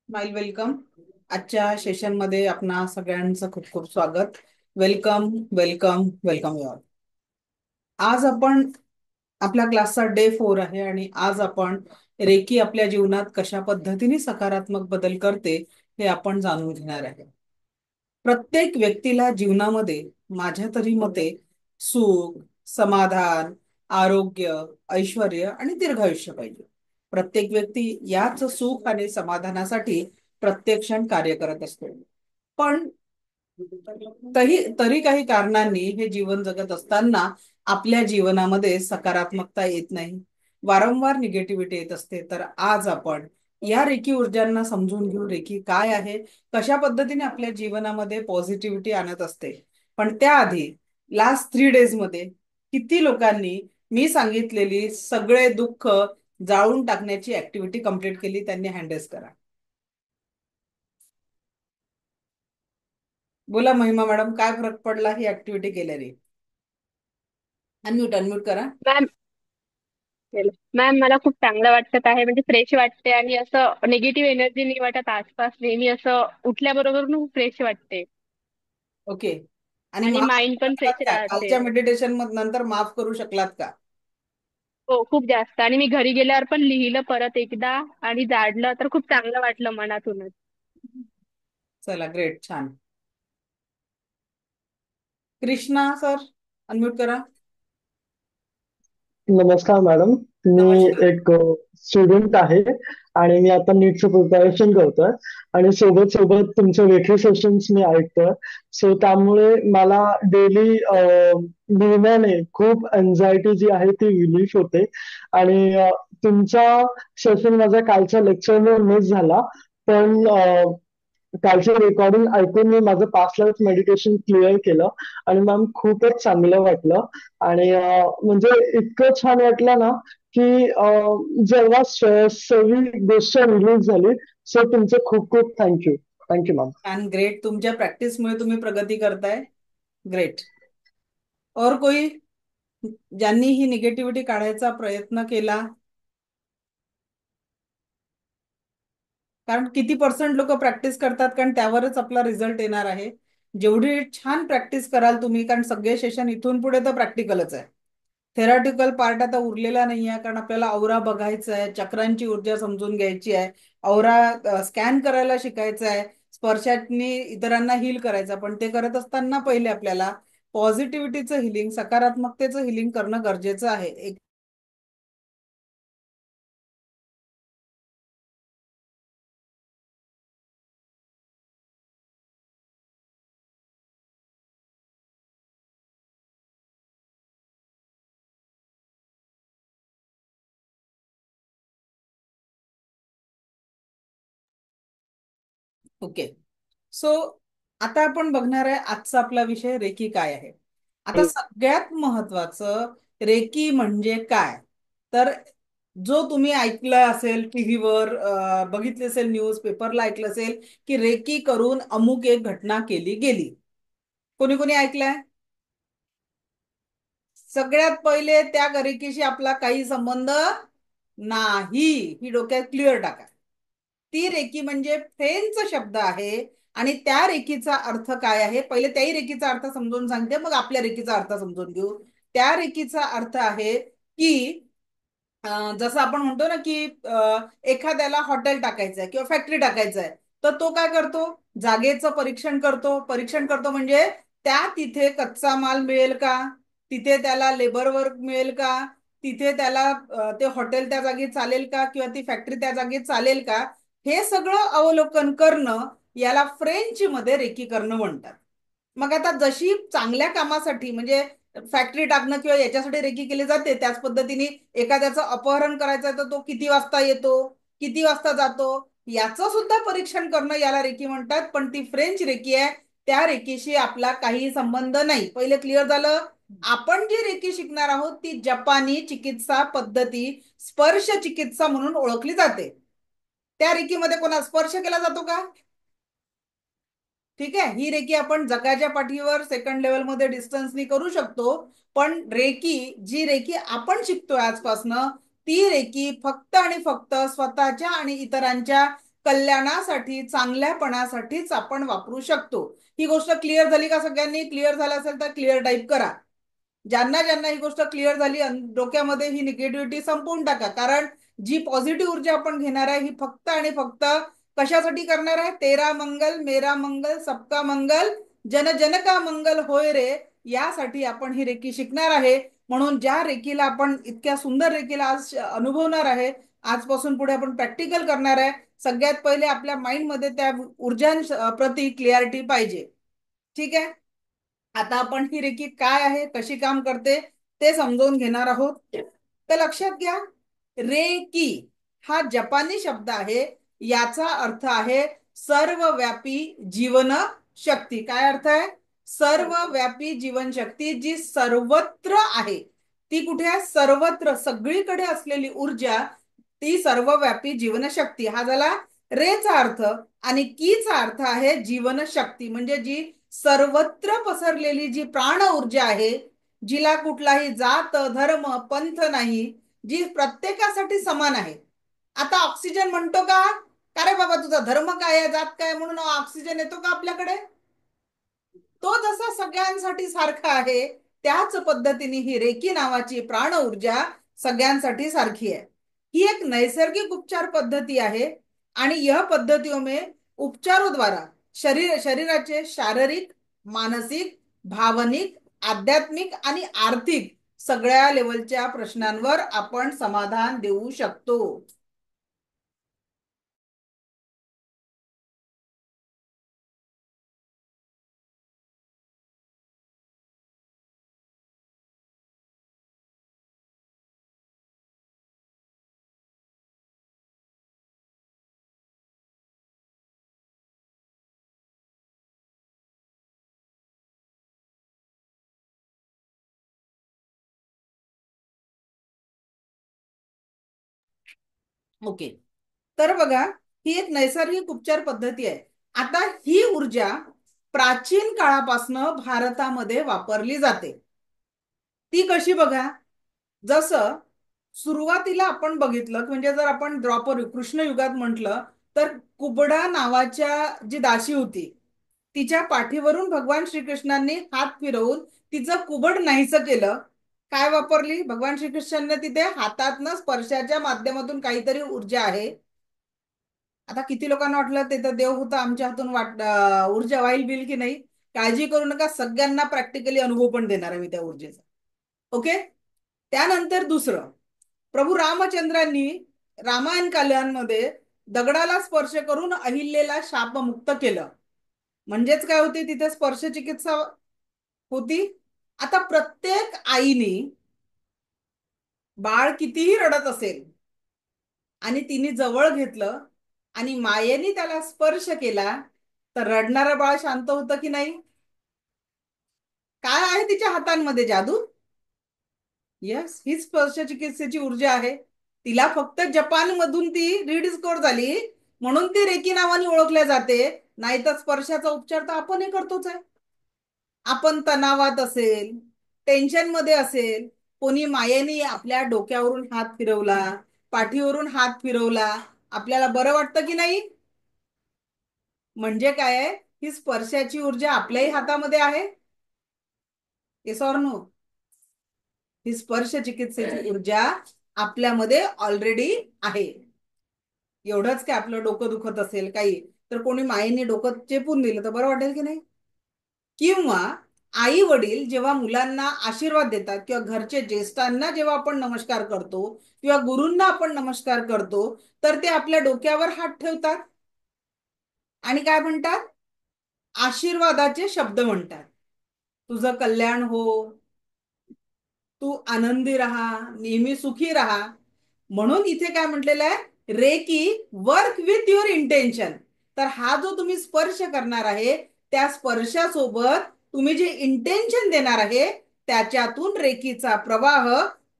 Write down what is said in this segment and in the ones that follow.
Smile welcome. आजच्या सेशनमध्ये आपणा सगळ्यांचं खूप खूप स्वागत. Welcome welcome welcome you all. आज आपण आपल्या क्लासचा डे 4 आहे आणि आज आपण रेकी आपल्या जीवनात कशा पद्धतीने सकारात्मक बदल करते हे आपण जाणून घेणार आहे. प्रत्येक व्यक्तीला जीवनामध्ये माझ्या तरी मते सुख, समाधान, आरोग्य, ऐश्वर्य आणि दीर्घायुष्य पाहिजे. प्रत्येक व्यक्ती याच सुख आणि समाधानासाठी प्रत्येक क्षण कार्य करत असतो. पण तरी काही कारणांनी हे जीवन जगत असताना आपल्या जीवनामध्ये सकारात्मकता येत नाही. वारंवार निगेटिव्हिटी येत असते. तर आज आपण या रेकी ऊर्जांना समजून घेऊ. रेकी काय आहे, कशा पद्धतीने आपल्या जीवनामध्ये पॉझिटिव्हिटी आणत असते. पण त्याआधी लास्ट 3 डेज मध्ये किती लोकांनी मी सांगितलेली सगळे दुःख जाळून टाकण्याची ऍक्टिव्हिटी कंप्लीट केली, त्यांनी हँडल्स करा. बोला महिमा मॅडम, काय फरक पडला ही ऍक्टिव्हिटी केल्याने? अनम्यूट अनम्यूट करा. मॅम मॅम मला खूप चांगलं वाटत आहे, म्हणजे फ्रेश वाटते आणि असं निगेटिव्ह एनर्जी नाही वाटत आसपास. नेहमी असं उठल्याबरोबर फ्रेश वाटते ओके. आणि आणि माफ माइंड करू पण शकलात फ्रेश का राहते. कालच्या मेडिटेशन नंतर? माफ करू शकलात का? हो, खूप जास्त. आणि मी घरी गेल्यावर पण लिहिलं परत एकदा आणि जाडलं तर खूप चांगलं वाटलं मनातूनच. चला, ग्रेट, छान. कृष्णा सर, अनम्यूट करा. नमस्कार मॅडम. मी नमस्कार. एक स्टुडंट आहे आणि मी आता नीटचं प्रिपरेशन करतोय आणि सोबत सोबत तुमचे वेकली सेशन्स मी ऐकतोय. सो त्यामुळे मला डेली लिहिण्याने खूप एन्झायटी जी आहे ती रिलीफ होते आणि तुमचा सेशन माझा कालच्या लेक्चरने मिस झाला. पण कालचे रेकॉर्डिंग ऐकून मी माझं पास्ट लाईफ मेडिटेशन क्लिअर केलं आणि मॅम खूपच चांगलं वाटलं. आणि म्हणजे इतकं छान वाटलं ना की जेव्हा सगळी गोष्ट रिलीज झाली. सो तुमचे खूप खूप थँक्यू. Thank you ma'am. छान, ग्रेट. तुमच्या प्रॅक्टिसमुळे तुम्ही प्रगती करताय. ग्रेट. और कोई ज्यांनी ही निगेटिव्हिटी काढायचा प्रयत्न केला? कारण किती पर्सेंट लोक प्रॅक्टिस करतात, कारण त्यावरच आपला रिझल्ट येणार आहे. जेवढी छान प्रॅक्टिस कराल तुम्ही, कारण सगळे सेशन इथून पुढे तर प्रॅक्टिकलच आहे. थेरॉटिकल पार्ट आता उरलेला नाही आहे, कारण आपल्याला औरा बघायचा आहे, चक्रांची ऊर्जा समजून घ्यायची आहे, औरा स्कॅन करायला शिकायचं आहे, स्पर्शाने इतरांना हील करायचं. पण ते करत असताना पहिले आपल्याला पॉझिटिव्हिटीचं हिलिंग, सकारात्मकतेचं हिलिंग करणं गरजेचं आहे. ओके. सो आता आपण बघणार आहे आजचा आपला विषय रेकी काय आहे. आता सगळ्यात महत्वाचं, रेकी म्हणजे काय? तर जो तुम्ही ऐकलं असेल टीव्हीवर, बघितले असेल, न्यूज पेपरला ऐकलं असेल की रेकी करून अमुक एक घटना केली गेली. कोणी कोणी ऐकलंय? सगळ्यात पहिले त्या रेकीशी आपला काही संबंध नाही, ही डोक्यात क्लिअर टाका. ती रेकी म्हणजे फ्रेंच शब्द आहे. आणि त्या रेकीचा अर्थ काय आहे, पहिले त्याही रेकीचा अर्थ समजून सांगते, मग आपल्या रेकीचा अर्थ समजून घेऊ. त्या रेकीचा अर्थ आहे की जसं आपण म्हणतो ना की एखाद्याला हॉटेल टाकायचं आहे किंवा फॅक्टरी टाकायचं आहे, तर तो काय करतो? जागेचं परीक्षण करतो. परीक्षण करतो म्हणजे त्या तिथे कच्चा माल मिळेल का, तिथे त्याला लेबर वर्क मिळेल का, तिथे त्याला ते हॉटेल त्या जागी चालेल का, किंवा ती फॅक्टरी त्या जागी चालेल का, हे सगळं अवलोकन करणं याला फ्रेंच मध्ये रेकी करणं म्हणतात. मग आता जशी चांगल्या कामासाठी म्हणजे फॅक्टरी टाकणं किंवा याच्यासाठी रेकी केली जाते, त्याच पद्धतीने एखाद्याचं अपहरण करायचं तर तो किती वाजता येतो, किती वाजता जातो, याचं सुद्धा परीक्षण करणं याला रेकी म्हणतात. पण ती फ्रेंच रेकी आहे, त्या रेकीशी आपला काही संबंध नाही. पहिले क्लिअर झालं. आपण जी रेकी शिकणार आहोत ती जपानी चिकित्सा पद्धती स्पर्श चिकित्सा म्हणून ओळखली जाते. त्या रेकीमध्ये कोणा स्पर्श केला जातो का? ठीक आहे, ही रेकी आपण जगाच्या पाठीवर सेकंड लेवलमध्ये डिस्टन्सनी करू शकतो. पण रेकी, जी रेकी आपण शिकतोय आजपासनं, ती रेकी फक्त आणि फक्त स्वतःच्या आणि इतरांच्या कल्याणासाठी, चांगल्यापणासाठीच आपण वापरू शकतो. ही गोष्ट क्लिअर झाली का सगळ्यांनी? क्लिअर झालं असेल तर क्लिअर टाईप करा. ज्यांना ज्यांना ही गोष्ट क्लिअर झाली, डोक्यामध्ये ही निगेटिव्हिटी संपवून टाका. कारण जी पॉझिटिव्ह ऊर्जा आपण घेणार आहे ही फक्त आणि फक्त कशासाठी करणार आहे? तेरा मंगल मेरा मंगल सबका मंगल जन जन का मंगल होय रे, यासाठी आपण ही रेकी शिकणार आहे. म्हणून ज्या रेकीला आपण इतक्या सुंदर रेकीला आज अनुभवणार आहे, आजपासून पुढे आपण प्रॅक्टिकल करणार आहे. सगळ्यात पहिले आपल्या माइंडमध्ये त्या ऊर्जांप्रती क्लिअरिटी पाहिजे. ठीक आहे. आता आपण ही रेकी काय आहे, कशी काम करते ते समजून घेणार आहोत. तर लक्षात घ्या, रेकी हा जपानी शब्द आहे. याचा अर्थ आहे सर्वव्यापी जीवन शक्ती. काय अर्थ आहे? सर्वव्यापी जीवन शक्ती, जी सर्वत्र आहे. ती कुठे आहे? सर्वत्र, सगळीकडे असलेली ऊर्जा, ती सर्वव्यापी जीवनशक्ती. हा झाला रेचा अर्थ. आणि कीचा अर्थ आहे जीवनशक्ती, म्हणजे जी सर्वत्र पसरलेली जी प्राण ऊर्जा आहे, जिला कुठलाही जात धर्म पंथ नाही, जी प्रत्येकासाठी समान आहे. आता ऑक्सिजन म्हणतो का? का रे बाबा तुझा धर्म काय आहे, जात काय, म्हणून ऑक्सिजन येतो का आपल्याकडे? तो जसा सगळ्यांसाठी सारखा आहे, त्याच पद्धतीने ही रेकी नावाची प्राण ऊर्जा सगळ्यांसाठी सारखी आहे. ही एक नैसर्गिक उपचार पद्धती आहे. आणि यह पद्धतियों में उपचारों द्वारा शरीराचे शारीरिक, मानसिक, भावनिक, आध्यात्मिक आणि आर्थिक सगळ्या लेवलच्या प्रश्नांवर आपण समाधान देऊ शकतो. ओके. तर बघा, ही एक नैसर्गिक उपचार पद्धती आहे. आता ही ऊर्जा प्राचीन काळापासून भारतामध्ये वापरली जाते. ती कशी बघा, जसं सुरुवातीला आपण बघितलं, म्हणजे जर आपण द्वापर कृष्ण युगात म्हटलं तर कुबडा नावाच्या जी दासी होती, तिच्या पाठीवरून भगवान श्रीकृष्णांनी हात फिरवून तिचं कुबड नाहीसं केलं. काय वापरली? भगवान श्रीकृष्णांनी तिथे हातातनं स्पर्शाच्या माध्यमातून काहीतरी ऊर्जा आहे. आता किती लोकांना वाटलं ते तर देव होतं, आमच्या हातून ऊर्जा वाईल बिल की नाही. काळजी करू नका, सगळ्यांना प्रॅक्टिकली अनुभव पण देणार आहे मी त्या ऊर्जेचा. ओके. त्यानंतर दुसरं, प्रभू रामचंद्रांनी रामायण कालामध्ये दगडाला स्पर्श करून अहिल्येला शापमुक्त केलं. म्हणजेच काय होते? तिथे स्पर्श चिकित्सा होती. आता प्रत्येक आईने बाळ कितीही रडत असेल आणि तिने जवळ घेतलं आणि मायेने त्याला स्पर्श केला, तर रडणारं बाळ शांत होतं की नाही? काय आहे तिच्या हातांमध्ये? जादू. यस, ही स्पर्श चिकित्सेची ऊर्जा आहे. तिला फक्त जपान मधून ती रिडिस्कवर झाली, म्हणून ती रेकी नावाने ओळखल्या जाते. नाहीतर स्पर्शाचा उपचार तर आपणही करतोच आहे. आपण तणावात असेल, टेन्शन मध्ये असेल, कोणी मायेने आपल्या डोक्यावरून हात फिरवला, पाठीवरून हात फिरवला, आपल्याला बरं वाटतं की नाही? म्हणजे काय आहे? ही स्पर्शाची ऊर्जा आपल्याही हातामध्ये आहे. Yes or no? ही स्पर्श चिकित्सेची ऊर्जा आपल्यामध्ये ऑलरेडी आहे. एवढंच की आपलं डोकं दुखत असेल काही, तर कोणी मायेने डोकं चेपून दिलं तर बरं वाटेल की नाही? किंवा आई वडील जेव्हा मुलांना आशीर्वाद देतात, किंवा घरचे ज्येष्ठांना जेव्हा आपण नमस्कार करतो, किंवा गुरूंना आपण नमस्कार करतो, तर ते आपल्या डोक्यावर हात ठेवतात आणि काय म्हणतात? आशीर्वादाचे शब्द म्हणतात. तुझं कल्याण हो, तू आनंदी राहा, नेहमी सुखी राहा. म्हणून इथे काय म्हटलेलं आहे? Reiki work with your intention. तर हा जो तुम्ही स्पर्श करणार आहे, त्या स्पर्शासोबत तुम्ही जे इंटेन्शन देणार आहे, त्याच्यातून रेकीचा प्रवाह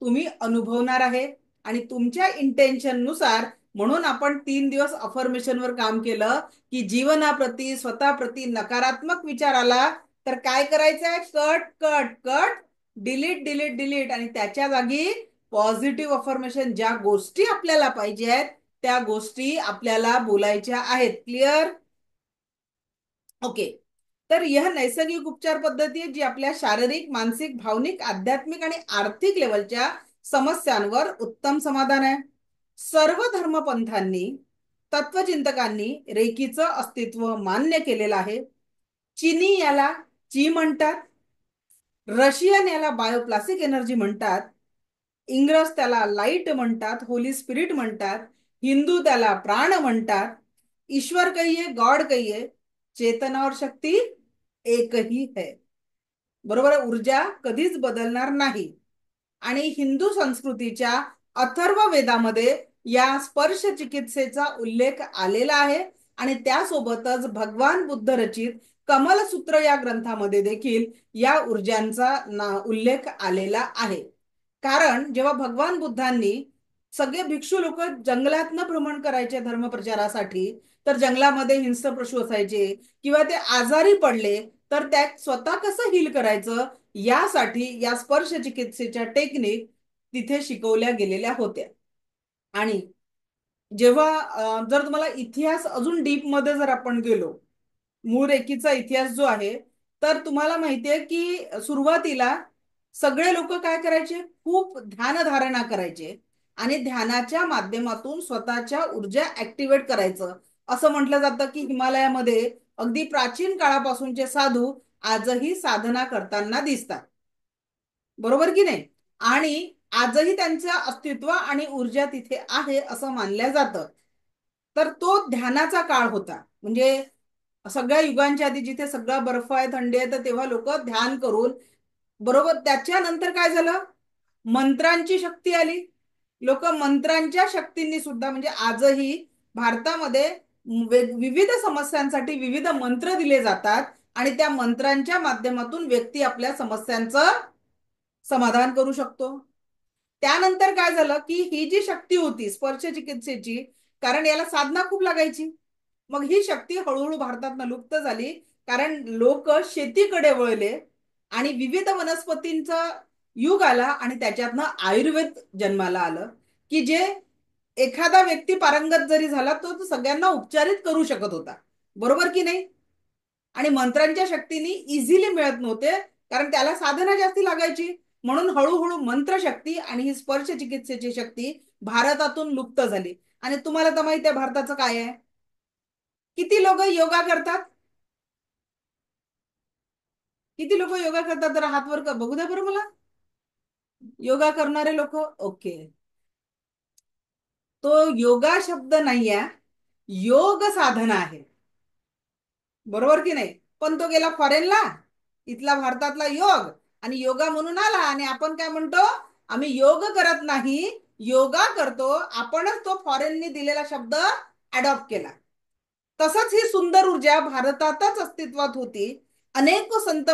तुम्ही अनुभवणार आहे. आणि तुमच्या इंटेन्शन नुसार, म्हणून आपण 3 दिवस अफर्मेशनवर काम केलं, की जीवनाप्रती, स्वतःप्रती नकारात्मक विचार आला तर काय करायचं आहे? Cut cut cut, delete delete delete, आणि त्याच्या जागी पॉझिटिव्ह अफर्मेशन, ज्या गोष्टी आपल्याला पाहिजे आहेत त्या गोष्टी आपल्याला बोलायच्या आहेत. क्लिअर? ओके. तर यह नैसर्गिक उपचार पद्धती आहे जी आपल्या शारीरिक, मानसिक, भावनिक, आध्यात्मिक आणि आर्थिक लेवलच्या समस्यांवर उत्तम समाधान आहे. सर्व धर्मपंथांनी, तत्वचिंतकांनी रेकीचं अस्तित्व मान्य केलेलं आहे. चीनी याला ची म्हणतात, रशियन याला बायोप्लास्टिक एनर्जी म्हणतात, इंग्रज त्याला लाईट म्हणतात, होली स्पिरिट म्हणतात, हिंदू त्याला प्राण म्हणतात, ईश्वर कहिए, गॉड कहिए, चेतना और शक्ती एकही है. बरोबर आहे? ऊर्जा कधीच बदलणार नाही. आणि हिंदू संस्कृतीच्या अथर्व वेदामध्ये या स्पर्श चिकित्सेचा उल्लेख आलेला आहे. आणि त्यासोबतच भगवान बुद्ध रचित कमलसूत्र या ग्रंथामध्ये देखील या ऊर्जांचा उल्लेख आलेला आहे. कारण जेव्हा भगवान बुद्धांनी सगळे भिक्षू लोक जंगलातनं भ्रमण करायचे धर्मप्रचारासाठी, तर जंगलामध्ये हिंस्र पशु असायचे किंवा ते आजारी पडले, तर त्यात स्वतः कसं हील करायचं यासाठी या स्पर्श चिकित्सेच्या टेक्निक तिथे शिकवल्या गेलेल्या होत्या. आणि जेव्हा जर तुम्हाला इतिहास अजून डीप मध्ये जर आपण गेलो, मूळ रेकीचा इतिहास जो आहे, तर तुम्हाला माहितीये की सुरुवातीला सगळे लोक काय करायचे, खूप ध्यानधारणा करायचे आणि ध्यानाच्या माध्यमातून स्वतःच्या ऊर्जा ऍक्टिव्हेट करायचं. असं म्हटलं जातं की हिमालयामध्ये अगदी प्राचीन काळापासूनचे साधू आजही साधना करताना दिसतात. बरोबर की नाही? आणि आजही त्यांचं अस्तित्व आणि ऊर्जा तिथे आहे असं मानलं जातं. तर तो ध्यानाचा काळ होता. म्हणजे सगळ्या युगांच्या आधी जिथे सगळा बर्फ आहे, थंडी आहे, तर तेव्हा लोक ध्यान करून, बरोबर त्याच्यानंतर काय झालं, मंत्रांची शक्ती आली. लोक मंत्रांच्या शक्तींनी सुद्धा, म्हणजे आजही भारतामध्ये विविध समस्यांसाठी विविध मंत्र दिले जातात आणि त्या मंत्रांच्या माध्यमातून व्यक्ती आपल्या समस्यांचं समाधान करू शकतो. त्यानंतर काय झालं की ही जी शक्ती होती स्पर्श चिकित्सेची, कारण याला साधना खूप लागायची, मग ही शक्ती हळूहळू भारतात लुप्त झाली. कारण लोक शेतीकडे वळले आणि विविध वनस्पतींचा युग आला आणि त्याच्यातनं आयुर्वेद जन्माला आलं, की जे एखादा व्यक्ती पारंगत जरी झाला तो सगळ्यांना उपचारित करू शकत होता. बरोबर की नाही? आणि मंत्रांच्या शक्तीने इझिली मिळत नव्हते, कारण त्याला साधना जास्ती लागायची. म्हणून हळूहळू मंत्रशक्ती आणि ही स्पर्श चिकित्सेची शक्ती भारतातून लुप्त झाली. आणि तुम्हाला तर माहिती आहे भारताचं काय आहे, किती लोक योगा करतात, किती लोक योगा करतात, जरा हात वर बघू द्या बरं मला. योगा करणारे लोक, ओके. तो योगा शब्द नाही आहे, योग साधना आहे. बरोबर की नाही? पण तो गेला फॉरेनला, इथला भारतातला योग, आणि योगा म्हणून आला आणि आपण काय म्हणतो, आम्ही योग करत नाही, योगा करतो. आपणच तो फॉरेननी दिलेला शब्द अडॉप्ट केला. तसंच ही सुंदर ऊर्जा भारतातच अस्तित्वात होती. अनेक संत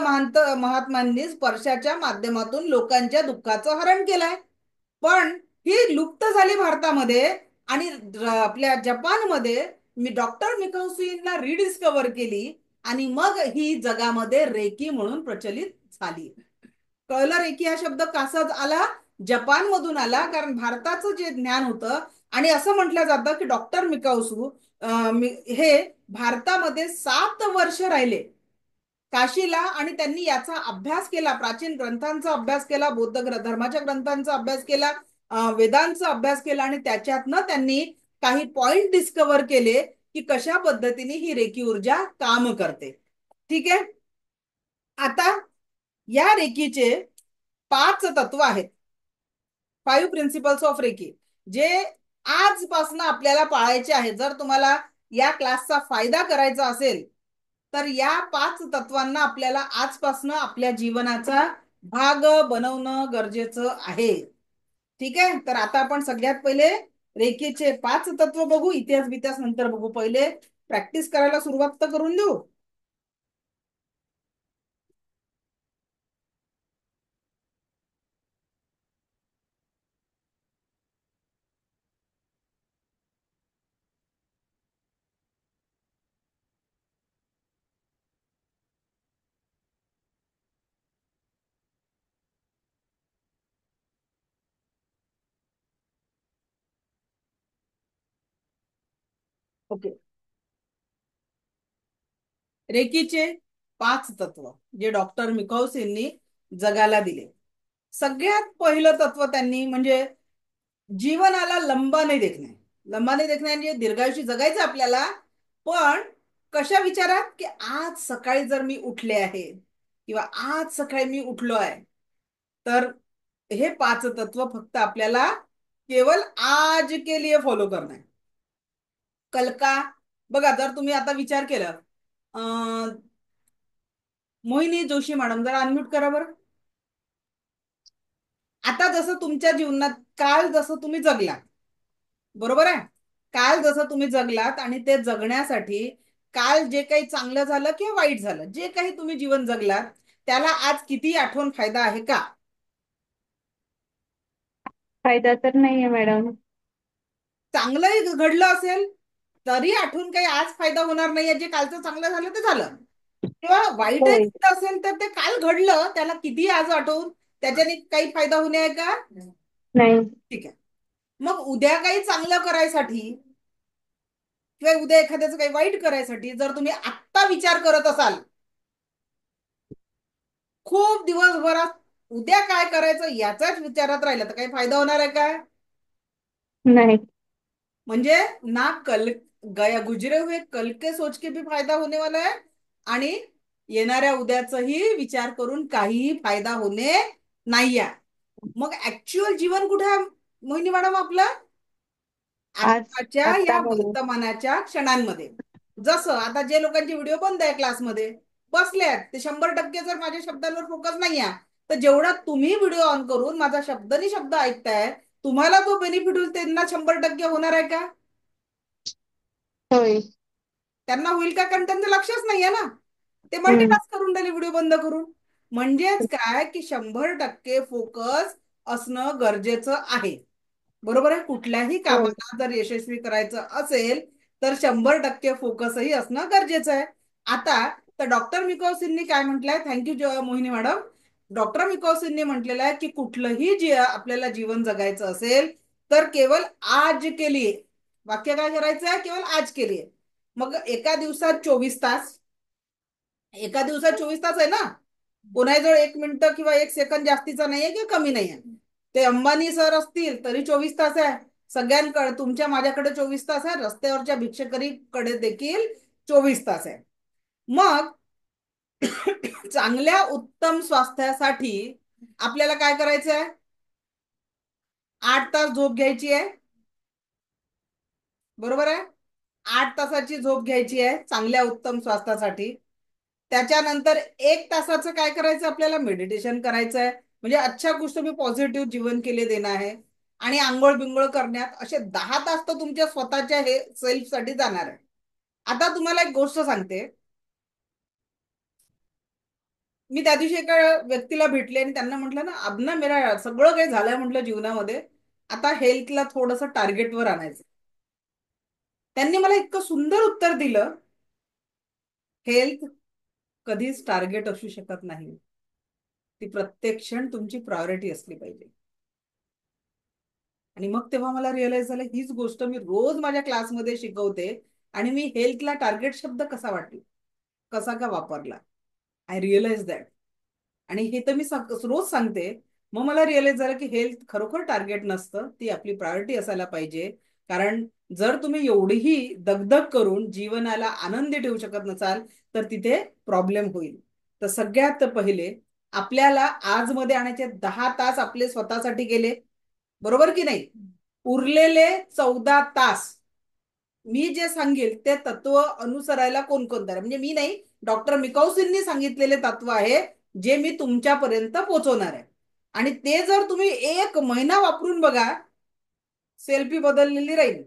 महात्मांनी स्पर्शाच्या माध्यमातून लोकांच्या दुःखाचं हरण केलंय. पण ही लुप्त झाली भारतामध्ये. आणि आपल्या जपानमध्ये मी डॉक्टर मिकाउसींना रिडिस्कवर केली आणि मग ही जगामध्ये रेकी म्हणून प्रचलित झाली. कळलं रेकी हा शब्द कसा आला? जपान मधून आला. कारण भारताचं जे ज्ञान होतं, आणि असं म्हटलं जातं की डॉक्टर मिकाउसू हे भारतामध्ये 7 वर्ष राहिले काशीला, आणि त्यांनी याचा अभ्यास केला, प्राचीन ग्रंथांचा अभ्यास केला, बौद्ध धर्माच्या ग्रंथांचा अभ्यास केला, वेदांचा अभ्यास केला, आणि त्याच्यातनं त्यांनी काही पॉइंट डिस्कवर केले की कशा पद्धतीने ही रेकी ऊर्जा काम करते. ठीक आहे. आता या रेकीचे 5 तत्व आहेत, 5 प्रिन्सिपल्स ऑफ रेकी, जे आजपासून आपल्याला पाळायचे आहेत. जर तुम्हाला या क्लासचा फायदा करायचा असेल तर या 5 तत्वांना आपल्याला आजपासून आपल्या जीवनाचा भाग बनवणं गरजेचं आहे. ठीक आहे. तर आता आपण सगळ्यात पहिले रेकीचे 5 तत्व बघू. इतिहास बितिहास नंतर बघू. पहिले प्रॅक्टिस करायला सुरुवात तर करून देऊ. ओके. रेकीचे 5 तत्व जे डॉक्टर मिकॉस यांनी जगाला दिले. सगळ्यात पहिलं तत्व त्यांनी म्हणजे जीवनाला लंबा नाही देखणे. लंबा नाही देखणे म्हणजे दीर्घायुषी जगायचं आपल्याला, पण कशा विचारात की आज सकाळी जर मी उठले आहे किंवा आज सकाळी मी उठलो आहे, तर हे 5 तत्व फक्त आपल्याला केवळ आज के लिए फॉलो करणं आहे. कल का बघा, जर तुम्ही आता विचार केला, मोहिनी जोशी मॅडम जरा अनम्यूट करा बरं. आता जसं तुमच्या जीवनात काल जसं तुम्ही जगला, बरोबर आहे, काल जसं तुम्ही जगलात आणि ते जगण्यासाठी काल जे काही चांगलं झालं किंवा वाईट झालं, जे काही तुम्ही जीवन जगलात त्याला आज किती आठवण फायदा आहे का? फायदा तर नाहीये मॅडम. चांगलंही घडलं असेल तरी आठवून काही आज फायदा होणार नाहीये. जे कालचं चांगलं झालं ते झालं, किंवा वाईटही होय. घडलं असेल तर ते काल घडलं त्याला किती आज आठवून त्याच्याने काही फायदा होणे आहे का? नाही. ठीक आहे. मग उद्या काही चांगलं करायसाठी किंवा उद्या एखाद्याचं काही वाईट करायसाठी जर तुम्ही आत्ता विचार करत असाल, खूप दिवसभरात उद्या काय करायचं याचाच विचारात राहिलं, तर काही फायदा होणार आहे का? नाही. म्हणजे ना कल गया गुजरे हुए कल के सोच के भी फायदा होने वाला है आणि येणाऱ्या उद्याचाही विचार करून काहीही फायदा होणे नाहीये. मग ऍक्च्युअल जीवन कुठे आहे मोहिनी मॅडम आपलं? आज आत्ताच्या आता या मध्ये. वर्तमानाच्या क्षणांमध्ये. जसं आता जे लोकांचे व्हिडिओ बंद आहे क्लासमध्ये बसले आहेत, ते 100% जर माझ्या शब्दांवर फोकस नाही आहे, तर जेवढा तुम्ही व्हिडिओ ऑन करून माझा शब्दनी शब्द ऐकताय, तुम्हाला जो बेनिफिट होईल त्यांना 100% होणार आहे का? होय. त्यांना होईल का? कारण त्यांचं लक्षच नाहीये ना, ते हम्म. मल्टीटास्क करून राहिले व्हिडिओ बंद करून. म्हणजेच काय की 100% फोकस असणं गरजेचं आहे. बरोबर आहे. कुठल्याही होय. कामाला जर यशस्वी करायचं असेल तर 100% फोकसही असणं गरजेचं आहे. आता तर डॉक्टर मिकॉसिननी काय म्हटलंय, थँक्यू मोहिनी मॅडम. डॉक्टर मिकॉसिननी म्हटलेलं आहे की कुठलंही जे आपल्याला जीवन जगायचं असेल तर केवळ आज के लिए, वाक्य काय करायचं आहे, केवळ आज के लिए. मग एका दिवसात 24 तास, एका दिवसात 24 तास आहे ना, कोणाजवळ 1 मिनिट किंवा 1 सेकंद जास्तीचा नाहीये किंवा कमी नाहीये. ते अंबानी सर असतील तरी 24 तास आहे. सगळ्यांकडे, तुमच्या माझ्याकडे 24 तास आहे, रस्त्यावरच्या भिक्षकरीकडे देखील 24 तास आहे. मग चांगल्या उत्तम स्वास्थ्यासाठी आपल्याला काय करायचं आहे? 8 तास झोप घ्यायची आहे, बरोबर आहे. 8 तासाची झोप घ्यायची आहे चांगल्या उत्तम स्वास्थ्यासाठी. त्याच्यानंतर 1 तासाचं काय करायचं, आपल्याला मेडिटेशन करायचं आहे. म्हणजे अच्छा कुछ तुम्ही पॉझिटिव्ह जीवन के लिए देणं आहे. आणि आंघोळ बिंगोळ करण्यात असे 10 तास तर तुमच्या स्वतःच्या हे सेल्फसाठी जाणार आहे. आता तुम्हाला एक गोष्ट सांगते. मी त्या दिवशी एका व्यक्तीला भेटले आणि त्यांना म्हटलं ना, अब ना मेरा सगळं काही झालंय म्हटलं जीवनामध्ये, आता हेल्थला थोडस टार्गेटवर आणायचं. त्यांनी मला इतकं सुंदर उत्तर दिलं, हेल्थ कधीच टार्गेट असू शकत नाही, ती प्रत्येक क्षण तुमची प्रायोरिटी असली पाहिजे. आणि मग तेव्हा मला रिअलाइज झालं, हीच गोष्ट मी रोज माझ्या क्लासमध्ये शिकवते आणि मी हेल्थला टार्गेट शब्द कसा वाटला, कसा का वापरला. I realize that. आणि हे तर मी रोज सांगते. मग मला रिअलाइज झालं की हेल्थ खरोखर टार्गेट नसतं, ती आपली प्रायोरिटी असायला पाहिजे. कारण जर तुम्ही एवढीही दगदग करून जीवनाला आनंदी ठेवू शकत नसाल तर तिथे प्रॉब्लेम होईल. तर सगळ्यात पहिले आपल्याला आज मध्ये आणायचे 10 तास आपले स्वतःसाठी गेले, बरोबर की नाही. उरलेले 14 तास मी जे सांगेल ते तत्व अनुसरायला कोण कोण तयार, म्हणजे मी नाही, डॉक्टर मिकौसिननी सांगितलेले तत्व आहे जे मी तुमच्यापर्यंत पोहोचवणार आहे. आणि ते जर तुम्ही 1 महिना वापरून बघा, सेल्फी बदललेली राहील.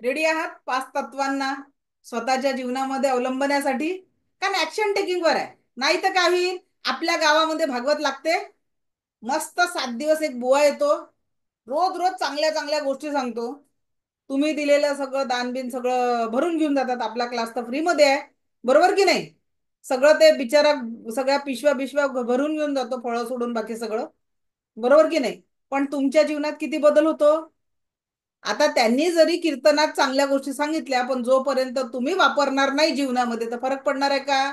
रेडी आहात 5 तत्वांना स्वतःच्या जीवनामध्ये अवलंबण्यासाठी? कारण ऍक्शन टेकिंग वर आहे. नाही तर काय होईल, आपल्या गावामध्ये भागवत लागते, मस्त 7 दिवस एक बुवा येतो, रोज रोज चांगल्या चांगल्या गोष्टी सांगतो, तुम्ही दिलेलं सगळं दानबिन सगळं भरून घेऊन जातात. आपला क्लास तर फ्रीमध्ये आहे, बरोबर की नाही. सगळं ते बिचारा सगळ्या पिशव्या बिशव्या भरून घेऊन जातो, फळं सोडून बाकी सगळं, बरोबर की नाही. पण तुमच्या जीवनात किती बदल होतो? आता त्यांनी जरी कीर्तनात चांगल्या गोष्टी सांगितल्या, पण जोपर्यंत तुम्ही वापरणार नाही जीवनामध्ये तर फरक पडणार आहे का?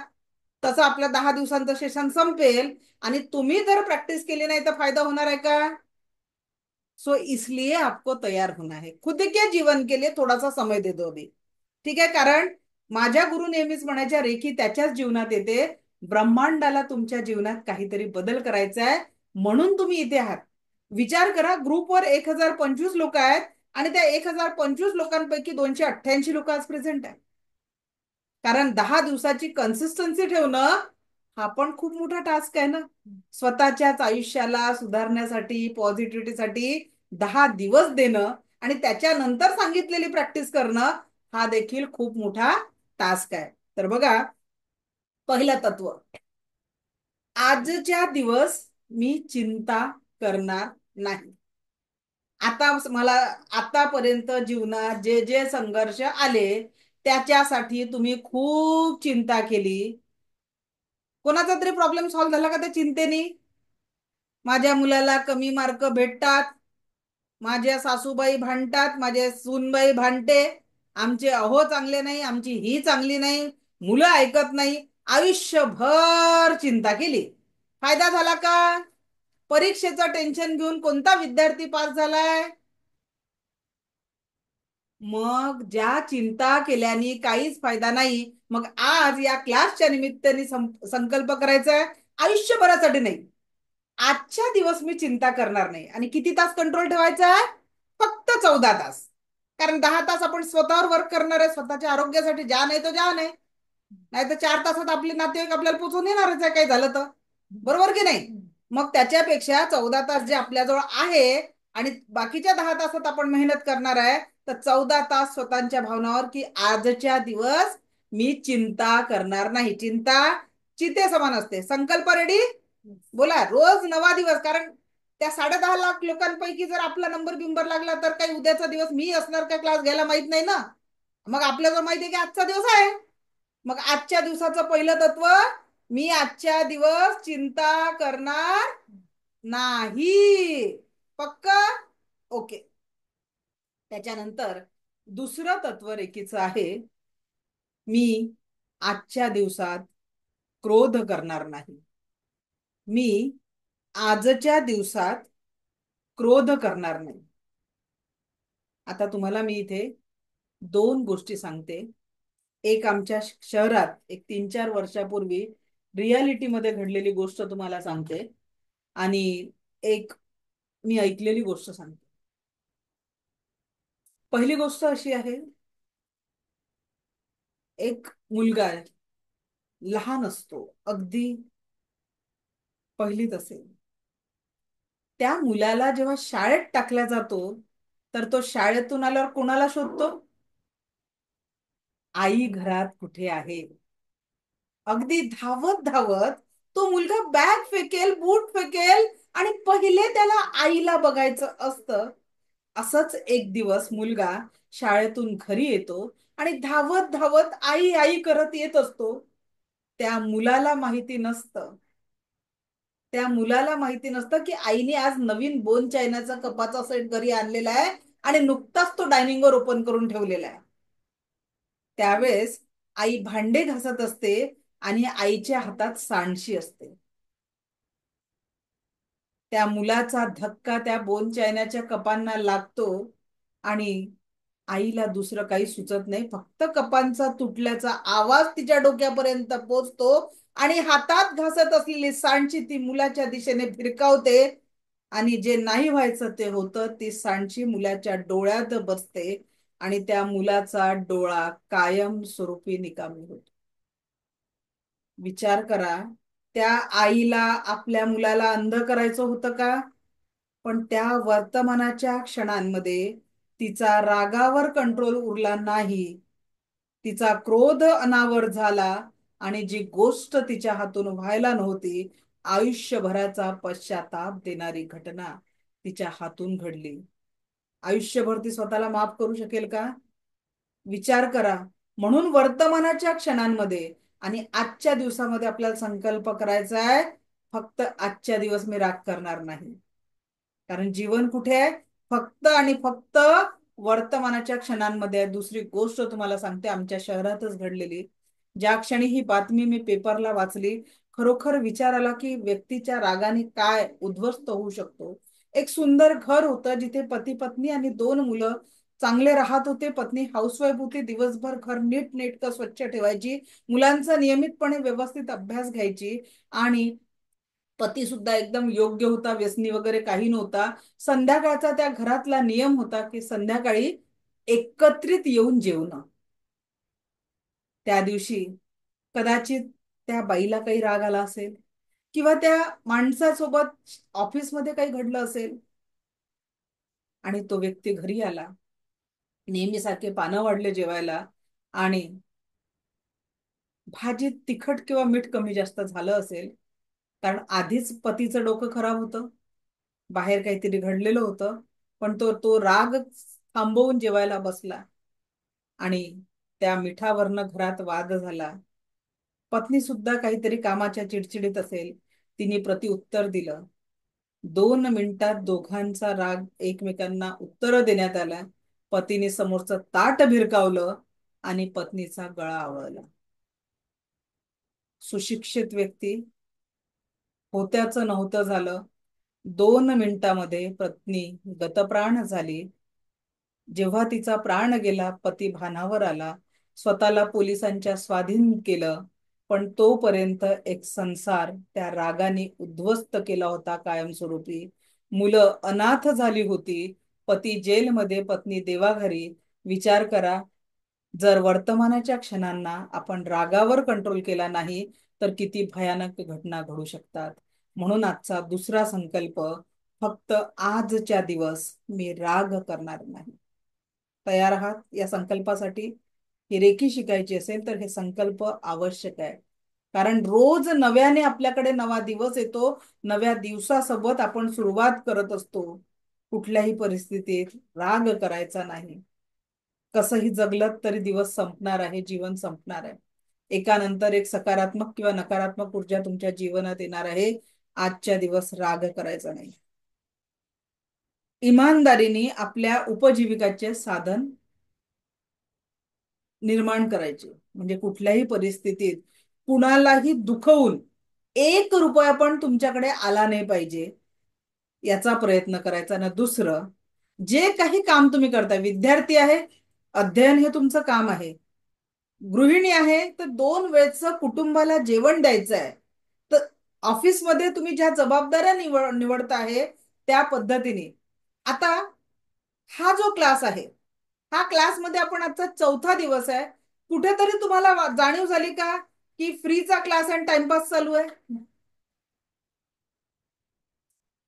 तसं आपल्या 10 दिवसांचं सेशन संपेल आणि तुम्ही जर प्रॅक्टिस केली नाही तर फायदा होणार आहे का? सो इसलिए आपको तैयार होना है, खुद के जीवन के लिए थोड़ा सा समय दे दो अभी. ठीक आहे. कारण माझ्या गुरु नेहमीच म्हणायच्या, रेखी त्याच्याच जीवनात येते, ब्रह्मांडाला तुमच्या जीवनात काहीतरी बदल करायचा आहे म्हणून तुम्ही इथे आहात. विचार करा, ग्रुपवर 1025 लोक आहेत आणि त्या 1025 लोकांपैकी 288 लोक आज प्रेझेंट आहेत. कारण 10 दिवसाची कन्सिस्टन्सी ठेवणं हा पण खूप मोठा टास्क आहे ना. स्वतःच्याच आयुष्याला सुधारण्यासाठी, पॉझिटिव्हिटीसाठी 10 दिवस देणं आणि त्याच्यानंतर सांगितलेली प्रॅक्टिस करणं हा देखील खूप मोठा टास्क आहे. तर बघा, पहिलं तत्व, आजच्या दिवस मी चिंता करणार नाही. आता मला आतापर्यंत जीवनात जे जे संघर्ष आले त्याच्यासाठी तुम्ही खूप चिंता केली. कोणाचा तरी प्रॉब्लेम सॉल्व्ह झाला का त्या चिंतेने? माझ्या मुलाला कमी मार्क भेटतात, माझ्या सासूबाई भांडतात, माझे सूनबाई भांडते, आमचे अहो चांगले नाही, आमची ही चांगली नाही, मुलं ऐकत नाही, आयुष्यभर चिंता केली. फायदा झाला का? परीक्षेचं टेन्शन घेऊन कोणता विद्यार्थी पास झालाय? मग ज्या चिंता केल्याने काहीच फायदा नाही, मग आज या क्लासच्या निमित्ताने संकल्प करायचा आहे, आयुष्यभरासाठी नाही, आजच्या दिवस मी चिंता करणार नाही. आणि किती तास कंट्रोल ठेवायचा आहे? फक्त 14 तास. कारण 10 तास आपण स्वतःवर वर्क करणार आहे, स्वतःच्या आरोग्यासाठी. जा नाही तो जा नाही, नाही तर 4 तासात आपले नातेवाईक आपल्याला पोचून येणारच आहे काही झालं तर. बरोबर की नाही? मग त्याच्यापेक्षा 14 तास जे आपल्याजवळ आहे आणि बाकीच्या 10 तासात आपण मेहनत करणार आहे, तर 14 तास स्वतःच्या भावनावर, की आजच्या दिवस मी चिंता करणार नाही. चिंता चिते समान असते. संकल्प रेडी? बोला, रोज नवा दिवस. कारण त्या 10.5 लाख लोकांपैकी जर आपला नंबर बिंबर लागला तर काही उद्याचा दिवस मी असणार का क्लास घ्यायला माहित नाही ना. मग आपल्याला माहिती आहे की आजचा दिवस आहे. मग आजच्या दिवसाचं पहिलं तत्व, मी आजच्या दिवस चिंता करणार नाही. पक्क? ओके. त्याच्यानंतर दुसरं तत्व रेखीचं आहे, मी आजच्या दिवसात क्रोध करणार नाही. मी आजच्या दिवसात क्रोध करणार नाही. आता तुम्हाला मी इथे 2 गोष्टी सांगते. एक आमच्या शहरात एक 3-4 वर्षापूर्वी रियालिटीमध्ये घडलेली गोष्ट तुम्हाला सांगते आणि एक मी ऐकलेली गोष्ट सांगते. पहिली गोष्ट अशी आहे, एक मुलगा आहे, लहान असतो, अगदी पहिलीत असेल. त्या मुलाला जेव्हा शाळेत टाकला जातो तर तो शाळेतून आल्यावर कोणाला शोधतो? आई घरात कुठे आहे. अगदी धावत धावत तो मुलगा बॅग फेकेल, बूट फेकेल आणि पहिले त्याला आईला बघायचं असतं. असंच एक दिवस मुलगा शाळेतून घरी येतो आणि धावत धावत आई आई करत येत असतो. त्या मुलाला माहिती नसतं, की आईने आज नवीन बोन चायनाचा कपाचा सेट घरी आणलेला आहे आणि नुकताच तो डायनिंगवर ओपन करून ठेवलेला आहे. त्यावेळेस आई भांडे घासत असते आणि आईच्या हातात सांडशी असते. त्या मुलाचा धक्का त्या बोन चायनाच्या कपांना लागतो आणि आईला दुसरं काही सुचत नाही, फक्त कपांचा तुटल्याचा आवाज तिच्या डोक्यापर्यंत पोहोचतो आणि हातात घासत असलेली सांडशी ती मुलाच्या दिशेने फिरकावते आणि जे नाही व्हायचं ते होतं. ती सांडशी मुलाच्या डोळ्यात बसते आणि त्या मुलाचा डोळा कायम स्वरूपी निकामी होतो. विचार करा, त्या आईला आपल्या मुलाला अंध करायचं होतं का? पण त्या वर्तमानाच्या क्षणांमध्ये तिचा रागावर कंट्रोल उरला नाही, तिचा क्रोध अनावर झाला आणि जी गोष्ट तिच्या हातून व्हायला नव्हती, आयुष्यभराचा पश्चाताप देणारी घटना तिच्या हातून घडली. आयुष्यभर ती स्वतःला माफ करू शकेल का? विचार करा. म्हणून वर्तमानाच्या क्षणांमध्ये आणि आजच्या दिवसामध्ये आपल्याला संकल्प करायचा आहे, फक्त आजच्या दिवस मी राग करणार नाही. कारण जीवन कुठे आहे? फक्त आणि फक्त वर्तमानाच्या क्षणांमध्ये दुसरी गोष्ट तुम्हाला सांगते, आमच्या शहरातच घडलेली. ज्या क्षणी ही बातमी मी पेपरला वाचली, खरोखर विचार आला की व्यक्तीच्या रागाने काय उद्ध्वस्त होऊ शकतो. एक सुंदर घर होतं जिथे पती पत्नी आणि 2 मुलं चांगले राहत होते. पत्नी हाऊसवाईफ होती, दिवसभर घर नीट नेटकं स्वच्छ ठेवायची, मुलांचा नियमितपणे व्यवस्थित अभ्यास घ्यायची, आणि पती सुद्धा एकदम योग्य होता, व्यसनी वगैरे काही नव्हता. संध्याकाळचा त्या घरातला नियम होता की संध्याकाळी एकत्रित येऊन जेवणं. त्या दिवशी कदाचित त्या बाईला काही राग आला असेल, किंवा त्या माणसासोबत ऑफिसमध्ये काही घडलं असेल, आणि तो व्यक्ती घरी आला, नेहमीसारखे पानं वाढले जेवायला, आणि भाजीत तिखट किंवा मीठ कमी जास्त झालं असेल, कारण आधीच पतीचं डोकं खराब होतं, बाहेर काहीतरी घडलेलं होतं, पण तो तो राग थांबवून जेवायला बसला, आणि त्या मिठावरनं घरात वाद झाला. पत्नी सुद्धा काहीतरी कामाच्या चिडचिडीत असेल, तिने प्रत्युत्तर दिलं. 2 मिनिटात दोघांचा राग एकमेकांना उत्तर देण्यात आला. पतीने समोरचं ताट भिरकावलं आणि पत्नीचा गळा आवळला. सुशिक्षित व्यक्ती, होत्याचं नव्हतं झालं. 2 मिनिटामध्ये पत्नी गतप्राण झाली. जेव्हा तिचा प्राण गेला, पती भानावर आला, स्वतःला पोलिसांच्या स्वाधीन केलं, पण तोपर्यंत एक संसार त्या रागाने उद्ध्वस्त केला होता कायमस्वरूपी. मुलं अनाथ झाली होती, पती जेलमध्ये, पत्नी देवाघरी. विचार करा, जर वर्तमानाच्या क्षणांना आपण रागावर कंट्रोल केला नाही तर किती भयानक घटना घडू शकतात. म्हणून आजचा दुसरा संकल्प, फक्त आजच्या दिवस मी राग करणार नाही. तयार आहात या संकल्पासाठी? ही रेकी शिकायची असेल तर हे संकल्प आवश्यक आहे, कारण रोज नव्याने आपल्याकडे नवा दिवस येतो. नव्या दिवसासोबत आपण सुरुवात करत असतो. कुठल्याही परिस्थितीत राग करायचा नाही. कसंही जगलत तरी दिवस संपणार आहे, जीवन संपणार आहे. एकानंतर एक सकारात्मक किंवा नकारात्मक ऊर्जा तुमच्या जीवनात येणार आहे. आजच्या दिवस राग करायचा नाही. इमानदारीने आपल्या उपजीविकाचे साधन निर्माण करायचे, म्हणजे कुठल्याही परिस्थितीत कुणालाही दुखवून 1 रुपया पण तुमच्याकडे आला नाही पाहिजे, याचा प्रयत्न करायचा ना. दुसरं, जे काही काम तुम्ही करताय, विद्यार्थी आहे, अध्ययन हे तुमचं काम आहे, गृहिणी आहे तर 2 वेळचं कुटुंबाला जेवण द्यायचं आहे, तर ऑफिसमध्ये तुम्ही ज्या जबाबदाऱ्या निवडता आहे त्या पद्धतीने. आता हा जो क्लास आहे, हा क्लासमध्ये आपण आजचा 4था दिवस आहे. कुठेतरी तुम्हाला जाणीव झाली का की फ्रीचा क्लास आणि टाइमपास चालू आहे?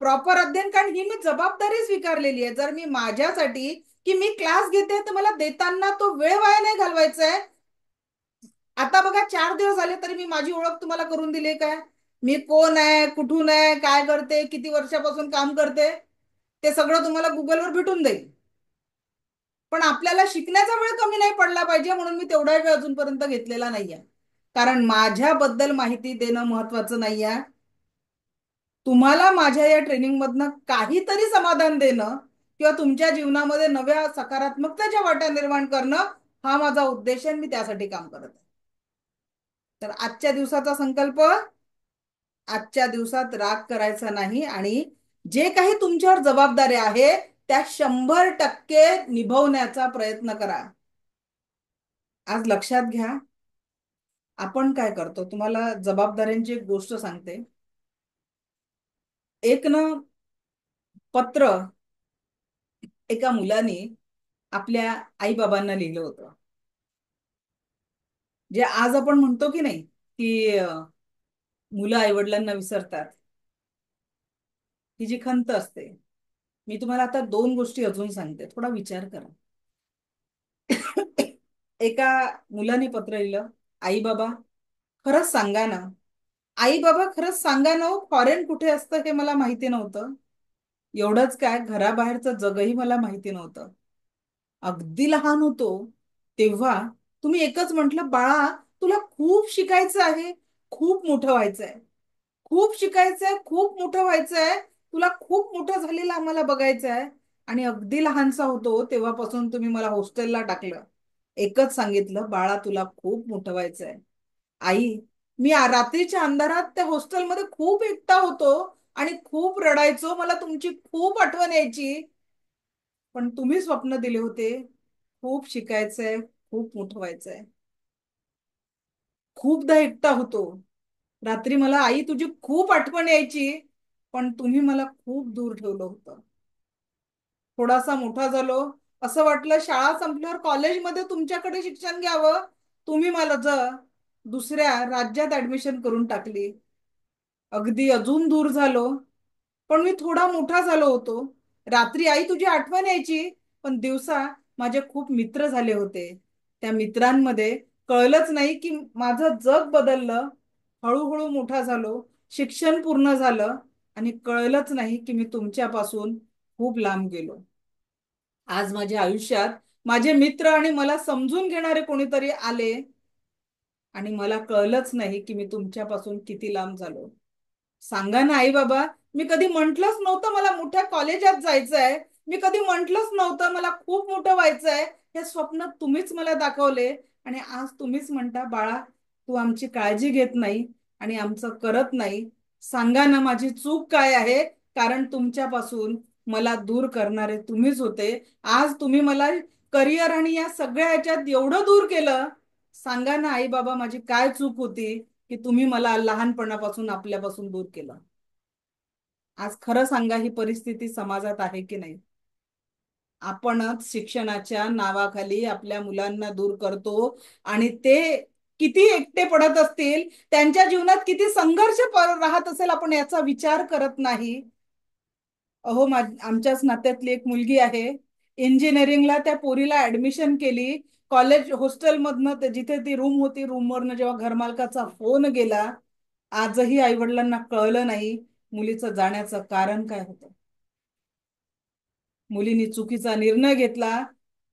प्रॉपर अध्ययन, कारण ही मी जबाबदारी स्वीकारलेली आहे. जर मी माझ्यासाठी की मी क्लास घेते तर मला देताना तो वेळ वाया नाही घालवायचा आहे. आता बघा, 4 दिवस झाले तरी मी माझी ओळख तुम्हाला करून दिली काय? मी कोण आहे, कुठून आहे, काय करते, किती वर्षापासून काम करते, ते सगळं तुम्हाला गुगलवर भेटून जाईल. पण आपल्याला शिकण्याचा वेळ कमी नाही पडला पाहिजे, म्हणून मी तेवढा वेळ अजूनपर्यंत घेतलेला नाहीये. कारण माझ्याबद्दल माहिती देणं महत्वाचं नाहीये. तुम्हाला माझ्या या ट्रेनिंग मधनं काहीतरी समाधान देणं किंवा तुमच्या जीवनामध्ये नव्या सकारात्मकतेच्या वाटा निर्माण करणं, हा माझा उद्देश आहे. मी त्यासाठी काम करत आहे. तर आजच्या दिवसाचा संकल्प, आजच्या दिवसात राग करायचा नाही, आणि जे काही तुमच्यावर जबाबदारी आहे त्या 100% निभवण्याचा प्रयत्न करा. आज लक्षात घ्या, आपण काय करतो. तुम्हाला जबाबदाऱ्यांची एक गोष्ट सांगते. एक ना पत्र एका मुलाने आपल्या आई बाबांना लिहिलं होतं. जे आज आपण म्हणतो की नाही की मुलं आईवडिलांना विसरतात, ही जी खंत असते. मी तुम्हाला आता 2 गोष्टी अजून सांगते, थोडा विचार करा. एका मुलाने पत्र लिहिलं, आई बाबा खरंच सांगा ना, आई बाबा खरंच सांगा ना, फॉरेन कुठे असतं हे मला माहिती नव्हतं. एवढंच काय, घराबाहेरचं जगही मला माहिती नव्हतं. अगदी लहान होतो तेव्हा तुम्ही एकच म्हटलं, बाळा तुला खूप शिकायचं आहे, खूप मोठं व्हायचंय, खूप शिकायचंय, खूप मोठं व्हायचंय, तुला खूप मोठं झालेलं आम्हाला बघायचंय. आणि अगदी लहानसा होतो तेव्हापासून तुम्ही मला हॉस्टेलला टाकलं. एकच सांगितलं, बाळा तुला खूप मोठं व्हायचंय. आई, मी रात्रीच्या अंधारात त्या हॉस्टेलमध्ये खूप एकटा होतो आणि खूप रडायचो, मला तुमची खूप आठवण यायची. पण तुम्ही स्वप्न दिले होते, खूप शिकायचंय, खूप मोठं व्हायचंय. खूपदा एकटा होतो. रात्री मला आई तुझी खूप आठवण यायची, पण तुम्ही मला खूप दूर ठेवलं होतं. थोडासा मोठा झालो, असं वाटलं शाळा संपल्यावर कॉलेजमध्ये तुमच्याकडे शिक्षण घ्यावं. तुम्ही मला दुसऱ्या राज्यात ऍडमिशन करून टाकली. अगदी अजून दूर झालो, पण मी थोडा मोठा झालो होतो. रात्री आई तुझी आठवण यायची, पण दिवसा माझे खूप मित्र झाले होते. त्या मित्रांमध्ये कळलंच नाही की माझं जग बदललं. हळूहळू मोठा झालो, शिक्षण पूर्ण झालं आणि कळलंच नाही की मी तुमच्यापासून खूप लांब गेलो. आज माझ्या आयुष्यात माझे मित्र आणि मला समजून घेणारे कोणीतरी आले आणि मला कळलंच नाही की मी तुमच्यापासून किती लांब झालो. सांगा ना आई बाबा, मी कधी म्हंटलच नव्हतं मला मोठ्या कॉलेजात जायचंय. मी कधी म्हंटलच नव्हतं मला खूप मोठं व्हायचंय. हे स्वप्न तुम्हीच मला दाखवले आणि आज तुम्हीच म्हणता बाळा तू आमची काळजी घेत नाही आणि आमचं करत नाही. सांगा ना माझी चूक काय आहे, कारण तुमच्यापासून मला दूर करणारे तुम्हीच होते. आज तुम्ही मला करिअर आणि या सगळ्या ह्याच्यात एवढं दूर केलं. सांगा ना आई बाबा माझी काय चूक होती की तुम्ही मला लहानपणापासून आपल्यापासून दूर केलं. आज खरं सांगा ही परिस्थिती समाजात आहे की नाही. आपणच शिक्षणाच्या नावाखाली आपल्या मुलांना दूर करतो आणि ते किती एकटे पडत असतील, त्यांच्या जीवनात किती संघर्ष राहत असेल आपण याचा विचार करत नाही. अहो आमच्याच नात्यातली एक मुलगी आहे, इंजिनिअरिंगला त्या पोरीला ऍडमिशन केली. कॉलेज हॉस्टेल मधनं जिथे ती रूम होती, रूमवरनं जेव्हा घरमालकाचा फोन गेला, आजही आई वडिलांना कळलं नाही मुलीचं जाण्याचं कारण काय होतं. मुलीने चुकीचा निर्णय घेतला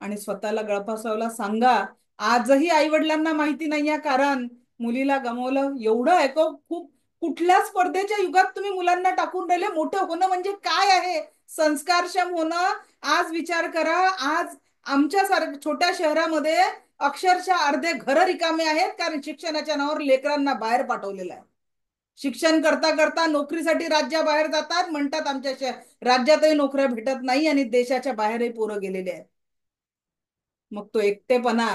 आणि स्वतःला गळफासावला. सांगा, आजही आई वडिलांना माहिती नाहीये कारण मुलीला गमावलं. एवढं ऐकव खूप. कुठल्या स्पर्धेच्या युगात तुम्ही मुलांना टाकून राहिले. मोठं होणं म्हणजे काय आहे, संस्कारक्षम होणं. आज विचार करा, आज आमच्या छोट्या शहरामध्ये अक्षरशः अर्धे घर रिकामे आहेत कारण शिक्षणाच्या नावावर लेकरांना बाहेर पाठवलेलं आहे. शिक्षण करता करता नोकरीसाठी राज्याबाहेर जातात, म्हणतात आमच्या राज्यातही नोकऱ्या भेटत नाही आणि देशाच्या बाहेरही पोरं गेलेले आहेत. मग तो एकटेपणा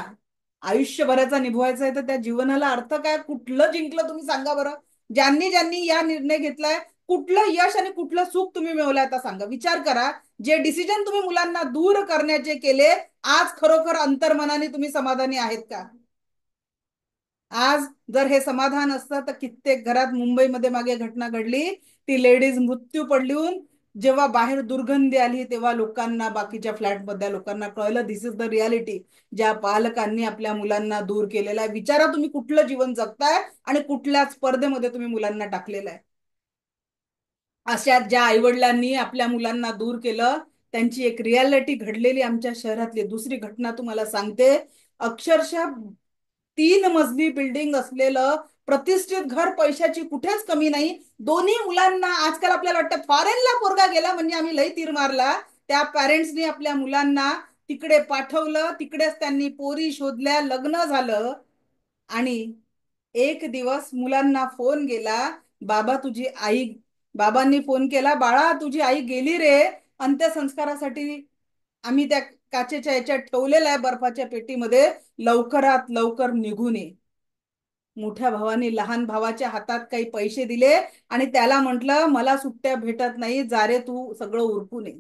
आयुष्यभराचा निभवायचा आहे तर त्या जीवनाला अर्थ काय, कुठलं जिंकलं तुम्ही सांगा बरं. ज्यांनी ज्यांनी या निर्णय घेतलाय, कुठलं यश आणि कुठलं सुख तुम्ही मिळवलंय आता सांगा. विचार करा, जे डिसिजन तुम्ही मुलांना दूर करण्याचे केले, आज खरोखर अंतर्मनाने तुम्ही समाधानी आहेत का. आज जर हे समाधान असतं तर कित्येक घरात, मुंबईमध्ये मागे घटना घडली, ती लेडीज मृत्यू पडलीहून जेव्हा बाहेर दुर्गंधी आली तेव्हा लोकांना, बाकीच्या फ्लॅटमधल्या लोकांना कळलं दिस इज द रियालिटी. ज्या पालकांनी आपल्या मुलांना दूर केलेला आहे. विचारा तुम्ही कुठलं जीवन जगताय आणि कुठल्या स्पर्धेमध्ये तुम्ही मुलांना टाकलेलं आहे. अशा ज्या आईवडिलांनी आपल्या मुलांना दूर केलं त्यांची एक रियालिटी घडलेली आमच्या शहरातली दुसरी घटना तुम्हाला सांगते. अक्षरशः 3 मजली बिल्डिंग असलेलं प्रतिष्ठित घर, पैशाची कुठेच कमी नाही. दोन्ही मुलांना, आजकाल आपल्याला वाटतं फॉरेनला पोरगा गेला म्हणजे आम्ही लई तीर मारला. त्या पॅरेंट्सनी आपल्या मुलांना तिकडे पाठवलं, तिकडेच त्यांनी पोरी शोधल्या, लग्न झालं. आणि एक दिवस मुलांना फोन गेला, बाबा तुझी आई, बाबांनी फोन केला, बाळा तुझी आई गेली रे, अंत्यसंस्कारासाठी आम्ही त्या काचेच्या याच्यात ठेवलेलं आहे बर्फाच्या पेटीमध्ये, लवकरात लवकर निघून ये. मोठ्या भावाने लहान भावाच्या हातात काही पैसे दिले आणि त्याला म्हटलं मला सुट्ट्या भेटत नाही, जा रे तू सगळं उरकून ये.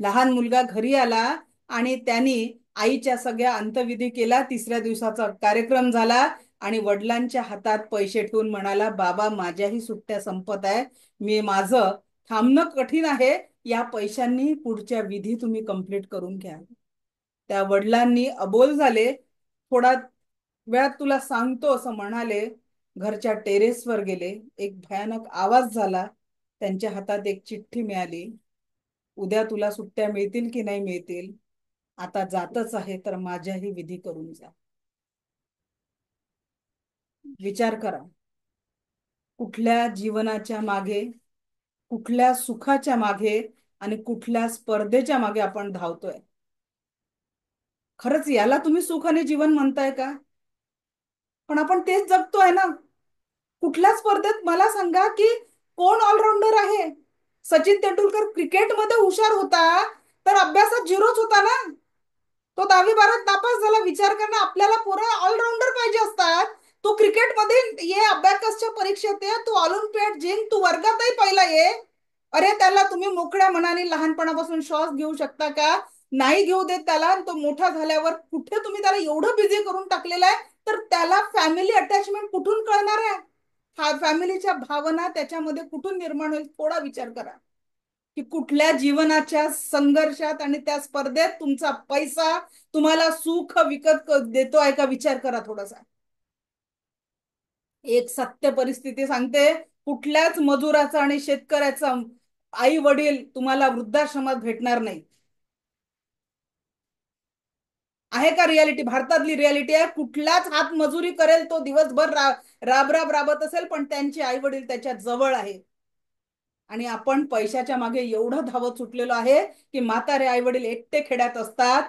लहान मुलगा घरी आला आणि त्यांनी आईच्या सगळ्या अंतविधी केला. तिसऱ्या दिवसाचा कार्यक्रम झाला आणि वडिलांच्या हातात पैसे ठेवून म्हणाला, बाबा माझ्याही सुट्ट्या संपत आहे, मी माझं थांबणं कठीण आहे, या पैशांनी पुढच्या विधी तुम्ही कंप्लीट करून घ्या. त्या वडिलांनी अबोल झाले. थोडा वेळात तुला सांगतो असं म्हणाले. घरच्या टेरेसवर गेले. एक भयानक आवाज झाला. त्यांच्या हातात एक चिठ्ठी मिळाली. उद्या तुला सुट्ट्या मिळतील की नाही मिळतील, आता जातच आहे तर माझ्याही विधी करून जा. विचार करा, कुठल्या जीवनाच्या मागे, कुठल्या सुखाच्या मागे आणि कुठल्या स्पर्धेच्या मागे आपण धावतोय. खरंच याला तुम्ही सुख आणि जीवन म्हणताय का? पण आपण तेच जगतोय ना. कुठल्या स्पर्धेत मला सांगा की कोण ऑलराऊंडर आहे? सचिन तेंडुलकर क्रिकेटमध्ये हुशार होता तर अभ्यासात झिरोच होता ना. तो 10वी 12वीत नापास झाला. विचार करणं, आपल्याला पोरं ऑलराऊंडर पाहिजे असतात. तू क्रिकेटमध्ये ये, अबॅकसच्या परीक्षेत ये, तू ऑलिम्पियाड जिंक, तू वर्गातही पहिला ये. अरे त्याला तुम्ही मोकळ्या मनाने लहानपणापासून श्वास घेऊ शकता का? नाही घेऊ देत त्याला. तो मोठा झाल्यावर कुठे तुम्ही त्याला एवढं बिझी करून टाकलेलं आहे, तर त्याला फॅमिली अटॅचमेंट कुठून कळणार आहे? फॅमिलीच्या भावना त्याच्यामध्ये कुठून निर्माण होईल? थोडा विचार करा की कुठल्या जीवनाच्या संघर्षात आणि त्या स्पर्धेत तुमचा पैसा तुम्हाला सुख विकत देतोय का? विचार करा थोडासा. एक सत्य परिस्थिती सांगते, कुठल्याच मजुराचा आणि शेतकऱ्याचा आई वडील तुम्हाला वृद्धाश्रमात भेटणार नाही. आहे का रियालिटी? भारतातली रियालिटी आहे. कुठलाच हात मजुरी करेल तो दिवसभर राबत असेल, पण त्यांचे आई वडील त्याच्या जवळ आहे. आणि आपण पैशाच्या मागे एवढं धावत सुटलेलो आहे की म्हातारे आई वडील एकटे खेड्यात असतात.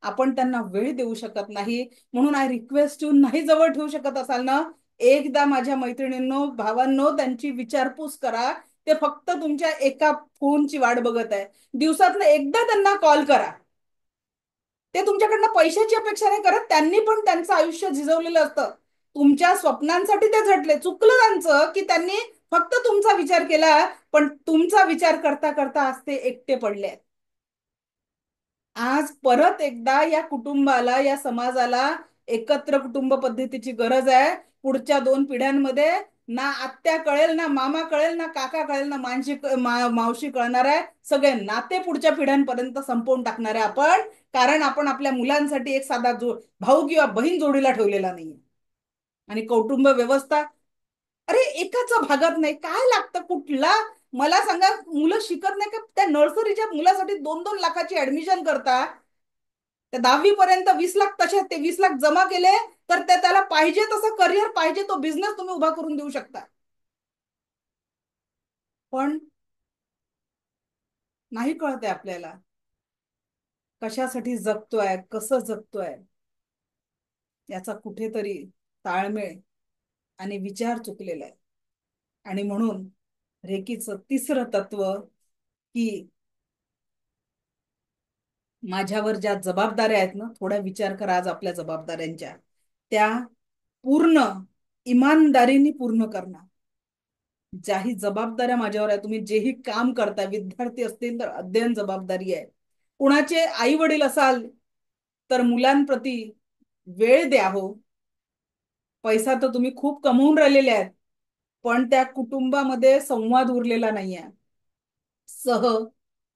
आपण त्यांना वेळ देऊ शकत नाही. म्हणून आय रिक्वेस्ट यू, नाही जवळ ठेवू शकत असाल ना, एकदा माझ्या मैत्रिणींनो, भावांनो, त्यांची विचारपूस करा. ते फक्त तुमच्या एका फोनची वाट बघत आहे. दिवसातनं एकदा त्यांना कॉल करा. ते तुमच्याकडनं पैशाची अपेक्षा नाही करत. त्यांनी पण त्यांचं आयुष्य झिजवलेलं असतं. तुमच्या स्वप्नांसाठी ते झटले. चुकलं त्यांचं की त्यांनी फक्त तुमचा विचार केला, पण तुमचा विचार करता करता आज ते एकटे पडले. आज परत एकदा या कुटुंबाला, या समाजाला एकत्र कुटुंब पद्धतीची गरज आहे. पुढच्या 2 पिढ्यांमध्ये ना आत्या कळेल, ना मामा कळेल, ना काका कळेल, ना मावशी कळणार आहे. सगळे नाते पुढच्या पिढ्यांपर्यंत संपवून टाकणार आहे आपण. कारण आपण आपल्या मुलांसाठी एक साधा भाऊ किंवा बहीण जोडीला ठेवलेला नाही. आणि कौटुंब व्यवस्था, अरे एकाच भागात नाही. काय लागतं? कुठला मला सांगा. मुलं शिकत नाही का? त्या नर्सरीच्या मुलासाठी 2-2 लाखाची ऍडमिशन करता. त्या 10वी पर्यंत 20 लाख, तसे ते 20 लाख जमा केले तर त्याला पाहिजे तसं करिअर, पाहिजे तो बिझनेस तुम्ही उभा करून देऊ शकता. पण नाही कळतंय आपल्याला कशासाठी जगतोय, कसं जगतोय. याचा कुठेतरी ताळमेळ आणि विचार चुकलेला आहे. आणि म्हणून रेकीचं तिसरं तत्व की माझ्यावर ज्या जबाबदाऱ्या आहेत ना, थोडा विचार करा आज आपल्या जबाबदाऱ्यांच्या. त्या पूर्ण इमानदारीने पूर्ण करणं. ज्याही जबाबदाऱ्या माझ्यावर आहे, तुम्ही जेही काम करताय, विद्यार्थी असतील तर अध्ययन जबाबदारी आहे. कुणाचे आई वडील असाल तर मुलांप्रती वेळ द्या हो. पैसा तर तुम्ही खूप कमवून राहिलेले आहेत, पण त्या कुटुंबामध्ये संवाद उरलेला नाहीये.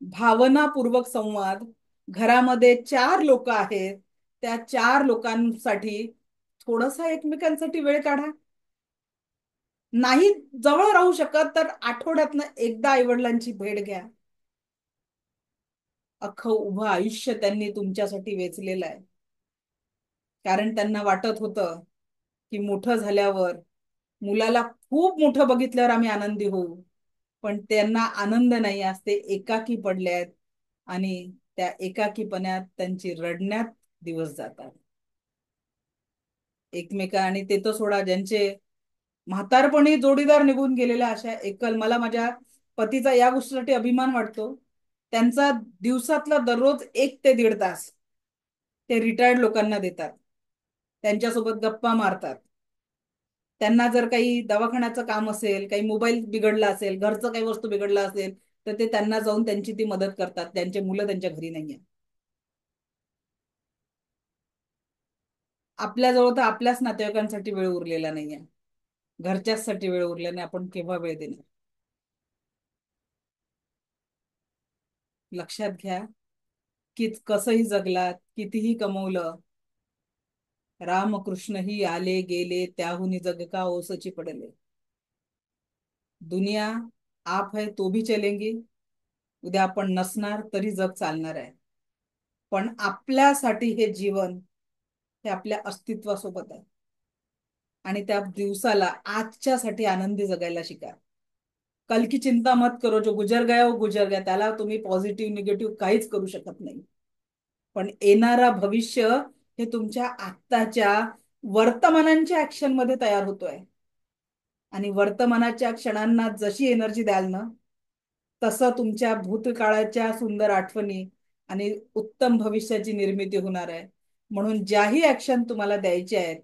भावनापूर्वक संवाद. घरामध्ये 4 लोक आहेत, त्या 4 लोकांसाठी थोडासा एकमेकांसाठी वेळ काढा. नाही जवळ राहू शकत तर आठवड्यातनं एकदा आईवडिलांची भेट घ्या. अख्खं उभं आयुष्य त्यांनी तुमच्यासाठी वेचलेलं आहे. कारण त्यांना वाटत होतं की मोठं झाल्यावर मुलाला खूप मोठं बघितल्यावर आम्ही आनंदी होऊ. पण त्यांना आनंद नाही. आज ते एकाकी पडले आहेत आणि त्या एकाकीपणात त्यांची रडण्यात दिवस जातात. एकमेका, आणि ते तर सोडा, ज्यांचे म्हातारपणी जोडीदार निघून गेलेल्या अशा एकल, मला माझ्या पतीचा या गोष्टीसाठी अभिमान वाटतो. त्यांचा दिवसातला दररोज 1 ते 1.5 तास ते रिटायर्ड लोकांना देतात. त्यांच्यासोबत गप्पा मारतात. त्यांना जर काही दवाखान्याचं काम असेल, काही मोबाईल बिघडला असेल, घरचं काही वस्तू बिघडला असेल, तर ते त्यांना जाऊन त्यांची ती मदत करतात. त्यांचे मुलं त्यांच्या घरी नाहीये. आपल्याजवळ तर आपल्याच नातेवाईकांसाठी वेळ उरलेला नाहीये. घरच्यासाठी वेळ उरला नाही. आपण केव्हा वेळ देणार? लक्षात घ्या की कसंही जगलात, कितीही कमवलं, रामकृष्णही आले गेले, त्याहुनी जग का ओसची पडले. दुनिया आप है तो भी चलेंगी. उद्या आपण नसणार तरी जग चालणार आहे. पण आपल्यासाठी हे जीवन हे आपल्या अस्तित्वासोबत आहे. आणि त्या दिवसाला आजच्यासाठी आनंदी जगायला शिका. कल की चिंता मत करो, जो गुजर गया वो गुजर गया, त्याला तुम्ही पॉझिटिव्ह निगेटिव्ह काहीच करू शकत नाही. पण येणारा भविष्य हे तुमच्या आत्ताच्या वर्तमानांच्या ऍक्शन मध्ये तयार होतोय. आणि वर्तमानाच्या क्षणांना जशी एनर्जी द्याल ना, तसं तुमच्या भूतकाळाच्या सुंदर आठवणी आणि उत्तम भविष्याची निर्मिती होणार आहे. म्हणून ज्याही ऍक्शन तुम्हाला द्यायच्या आहेत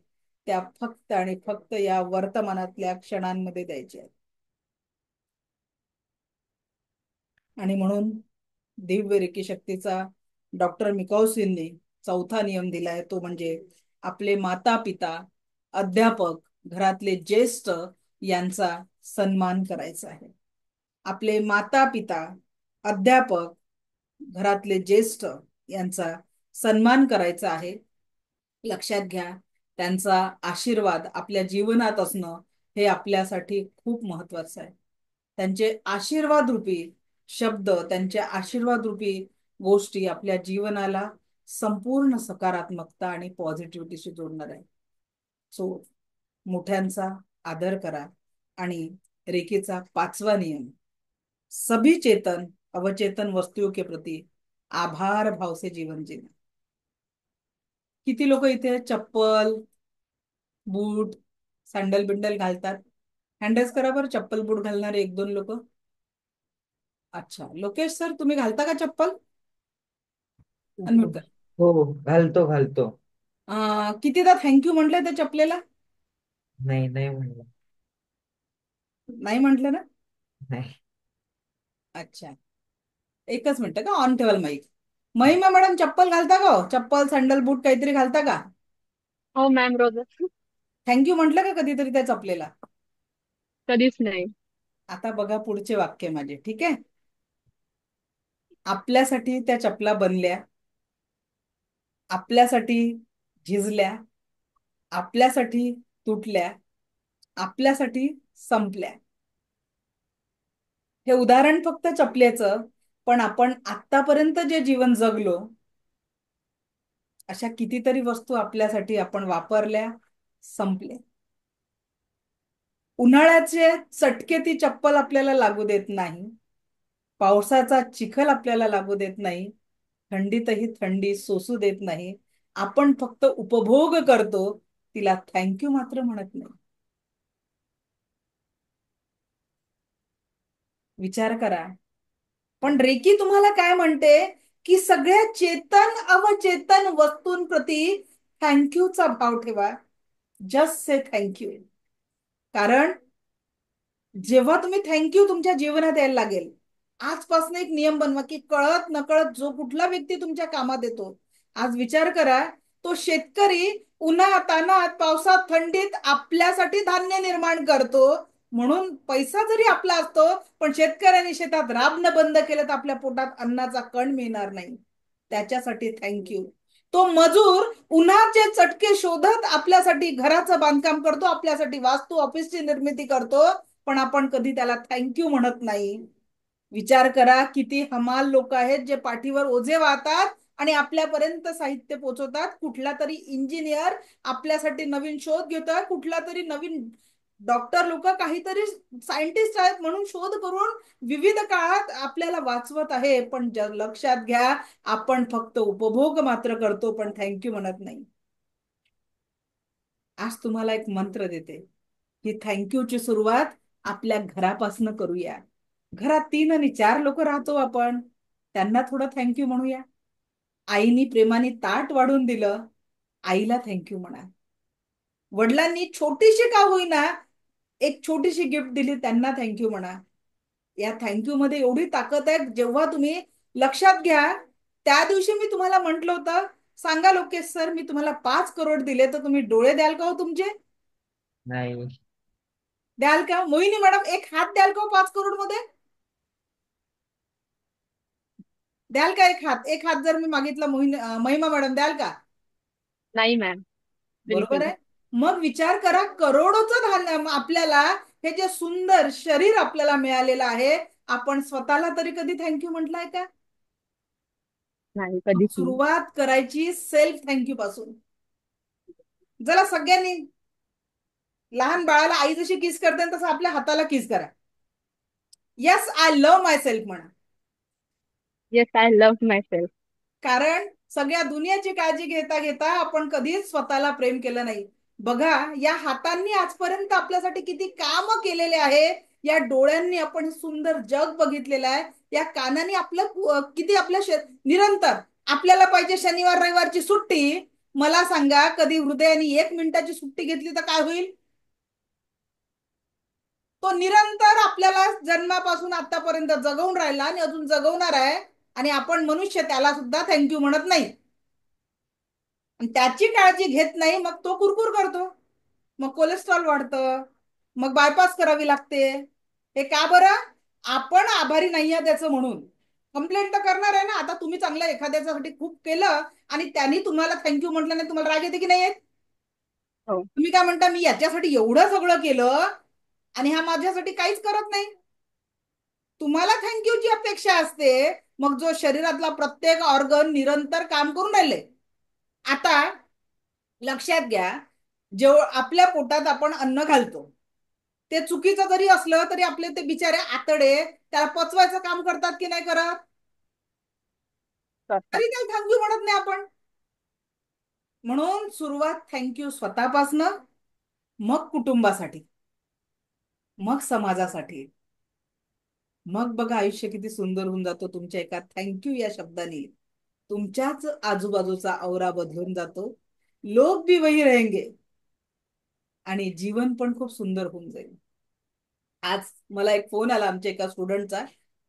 त्या फक्त आणि फक्त या वर्तमानातल्या क्षणांमध्ये द्यायच्या आहेत. आणि म्हणून दिव्य रेकी शक्तीचा डॉक्टर मिकाऊसींनी चौथा नियम दिलाय, तो म्हणजे आपले माता पिता, अध्यापक, घरातले ज्येष्ठ यांचा सन्मान करायचा आहे. आपले माता पिता, अध्यापक, घरातले ज्येष्ठ यांचा सन्मान करायचा आहे. लक्षात घ्या, त्यांचा आशीर्वाद आपल्या जीवनात असणं हे आपल्यासाठी खूप महत्वाचं आहे. त्यांचे आशीर्वाद रूपी शब्द, त्यांच्या आशीर्वाद रूपी गोष्टी आपल्या जीवनाला संपूर्ण सकारात्मकता आणि पॉझिटिव्हिटीशी जोडणार आहे. सो मोठ्यांचा आदर करा. आणि रेकीचा पाचवा नियम, सभी चेतन अवचेतन वस्तुओं के प्रति आभार भाव से जीवन जीना. किती लोक इथे चप्पल, बूट, सँडल बिंडल घालतात? हँडल्स करा बरं, चप्पल बूट घालणारे एक दोन लोक. अच्छा, लोकेश सर तुम्ही घालता का चप्पल? अनम्यूट कर. हो, घालतो घालतो. कितीदा थँक्यू म्हटलंय त्या चपलेला? नाही नाही म्हणलं. नाही म्हटलं ना? नाही. अच्छा, एकच मिनिट का, ऑन ठेवाल माईक. महिमा मॅडम चप्पल घालता का हो? चप्पल, सँडल, बूट काहीतरी घालता का? हो मॅम, रोजच. थँक्यू म्हटलं का कधीतरी त्या चपलेला? कधीच नाही. आता बघा पुढचे वाक्य माझे, ठीक आहे. आपल्यासाठी त्या चपला बनल्या, आपल्यासाठी झिजल्या, आपल्यासाठी तुटल्या, आपल्यासाठी संपल्या. हे उदाहरण फक्त चपलेचं, पण आपण आतापर्यंत जे जीवन जगलो अशा कितीतरी वस्तू आपल्यासाठी आपण वापरल्या, संपल्या. उन्हाळ्याचे चटके ती चप्पल आपल्याला लागू देत नाही, पावसाचा चिखल आपल्याला लागू देत नाही, थंडीतही थंडी सोसू देत नाही. आपण फक्त उपभोग करतो, तिला थँक्यू मात्र म्हणत नाही. विचार करा. पण रेकी तुम्हाला काय म्हणते की सगळ्या चेतन अवचेतन वस्तूंप्रती थँक्यूचा भाव ठेवा. Just say thank you. कारण जेव्हा तुम्ही थँक्यू तुमच्या जीवनात यायला लागेल, आजपासून एक नियम बनवा की कळत नकळत जो कुठला व्यक्ती तुमच्या कामात येतो, आज विचार करा, तो शेतकरी उन्हात तानात पावसात थंडीत आपल्यासाठी धान्य निर्माण करतो. म्हणून पैसा जरी आपला असतो, पण शेतकऱ्यांनी शेतात राबणं बंद केलं तर आपल्या पोटात अन्नाचा कण मिळणार नाही. त्याच्यासाठी थँक्यू. तो मजूर उन्हाचे चटके शोधत आपल्यासाठी घराचं बांधकाम करतो, आपल्यासाठी वास्तू ऑफिसची निर्मिती करतो, पण आपण कधी त्याला थँक्यू म्हणत नाही. विचार करा, किती हमाल लोक आहेत जे पाठीवर ओझे वाहतात आणि आपल्यापर्यंत साहित्य पोहोचवतात. कुठला तरी इंजिनियर आपल्यासाठी नवीन शोध घेतोय, कुठला तरी नवीन डॉक्टर लोक काहीतरी सायंटिस्ट आहेत म्हणून शोध करून विविध काळात आपल्याला वाचवत आहे. पण लक्षात घ्या, आपण फक्त उपभोग मात्र करतो, पण थँक्यू म्हणत नाही. आज तुम्हाला एक मंत्र देते की थँक्यूची सुरुवात आपल्या घरापासून करूया. घरात 3 आणि 4 लोक राहतो आपण, त्यांना थोडं थँक्यू म्हणूया. आईनी प्रेमाने ताट वाढून दिलं, आईला थँक्यू म्हणा. वडिलांनी छोटीशी का होईना एक छोटीशी गिफ्ट दिली, त्यांना थँक्यू म्हणा. या थँक्यू मध्ये एवढी ताकद आहे. जेव्हा तुम्ही लक्षात घ्या, त्या दिवशी मी तुम्हाला म्हटलं होतं, सांगा लोकेश सर, मी तुम्हाला 5 करोड दिले तर तुम्ही डोळे द्याल का हो तुमचे? नाही. द्याल का? मोहिनी मॅडम एक हात द्याल का 5 करोड मध्ये? द्याल का एक हात? एक हात जर मी मागितला महिमा मॅडम द्याल का? नाही मॅम, बरोबर बिलकुल आहे. मग विचार करा, करोडोचं धान्य आपल्याला, हे जे सुंदर शरीर आपल्याला मिळालेलं आहे, आपण स्वतःला तरी कधी थँक्यू म्हटलंय का? नाही, कधीच नाही. सुरुवात करायची सेल्फ थँक्यू पासून. जरा सगळ्यांनी लहान बाळाला आई जशी किस करते तसं आपल्या हाताला किस करा. Yes I love myself म्हणा. Yes I love myself. कारण सगळ्या दुनियाची काळजी घेता घेता आपण कधीच स्वतःला प्रेम केलं नाही. बघा, या हातांनी आजपर्यंत आपल्यासाठी किती काम केलेले आहे, या डोळ्यांनी आपण सुंदर जग बघितलेलं आहे, या कानाने आपलं किती आपल्या निरंतर आपल्याला पाहिजे शनिवार रविवारची सुट्टी. मला सांगा, कधी हृदयाने 1 मिनिटाची सुट्टी घेतली तर काय होईल? तो निरंतर आपल्याला जन्मापासून आतापर्यंत जगवून राहिला आणि अजून जगवणार आहे, आणि आपण मनुष्य त्याला सुद्धा थँक्यू म्हणत नाही आणि त्याची काळजी घेत नाही. मग तो कुरकुर करतो, मग कोलेस्ट्रॉल वाढतं, मग बायपास करावी लागते. हे का बरं? आपण आभारी नाही आहे त्याचं म्हणून. कंप्लेंट तर करणार आहे ना. आता तुम्ही चांगलं एखाद्यासाठी खूप केलं आणि त्यांनी तुम्हाला थँक्यू म्हटलं नाही, तुम्हाला राग येते की नाही येत? हो. तुम्ही काय म्हणता, मी याच्यासाठी एवढं सगळं केलं आणि हा माझ्यासाठी काहीच करत नाही. तुम्हाला थँक्यूची अपेक्षा असते. मग जो शरीरातला प्रत्येक ऑर्गन निरंतर काम करून राहिले. आता लक्षात घ्या, जेव्हा आपल्या पोटात आपण अन्न घालतो, ते चुकीचं जरी असलं तरी आपले ते बिचारे आतडे त्याला पचवायचं काम करतात की नाही करत? करतात. तरी त्याला थँक्यू म्हणत नाही आपण. म्हणून सुरुवात थँक्यू स्वतःपासनं, मग कुटुंबासाठी, मग समाजासाठी. मग बघा, आयुष्य किती सुंदर होऊन जातो तुमच्या एका थँक्यू या शब्दाने. तुमच्याच आजूबाजूचा औरा बदलून जातो. लोक भी वही रहेंगे आणि जीवन पण खूप सुंदर होऊन जाईल. आज मला एक फोन आला आमच्या एका स्टुडंटचा.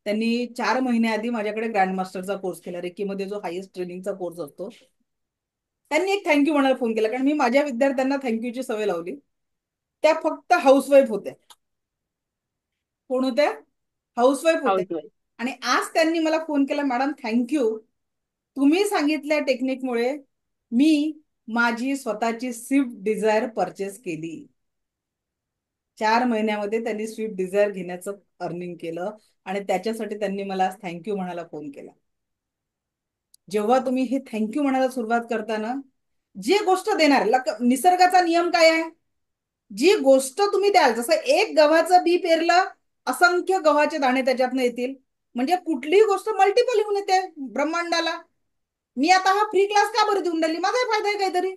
त्यांनी 4 महिन्याआधी माझ्याकडे ग्रँड मास्टरचा कोर्स केला, रेकीमध्ये जो हायेस्ट ट्रेनिंगचा कोर्स असतो. त्यांनी एक थँक्यू म्हणायला फोन केला, कारण मी माझ्या विद्यार्थ्यांना थँक्यूची सवय लावली. त्या फक्त हाऊसवाईफ होत्या. कोण होत्या? हाऊसवाईफ होत्या. हाऊसवाईफ. आणि आज त्यांनी मला फोन केला, मॅडम थँक्यू, तुम्ही सांगितल्या टेक्निकमुळे मी माझी स्वतःची स्विफ्ट डिझायर परचेस केली. 4 महिन्यामध्ये त्यांनी स्विफ्ट डिझायर घेण्याचं अर्निंग केलं आणि त्याच्यासाठी त्यांनी मला थँक्यू म्हणायला फोन केला. जेव्हा तुम्ही हे थँक्यू म्हणायला सुरुवात करताना, जी गोष्ट देणार, निसर्गाचा नियम काय आहे? जी गोष्ट तुम्ही द्याल, जसं एक गव्हाचं बी पेरलं, असंख्य गव्हाचे दाणे त्याच्यातनं येतील. म्हणजे कुठलीही गोष्ट मल्टिपल येऊन येते ब्रह्मांडाला. मी आता हा फ्री क्लास का बरं देऊन राहिली? माझा फायदा आहे काहीतरी.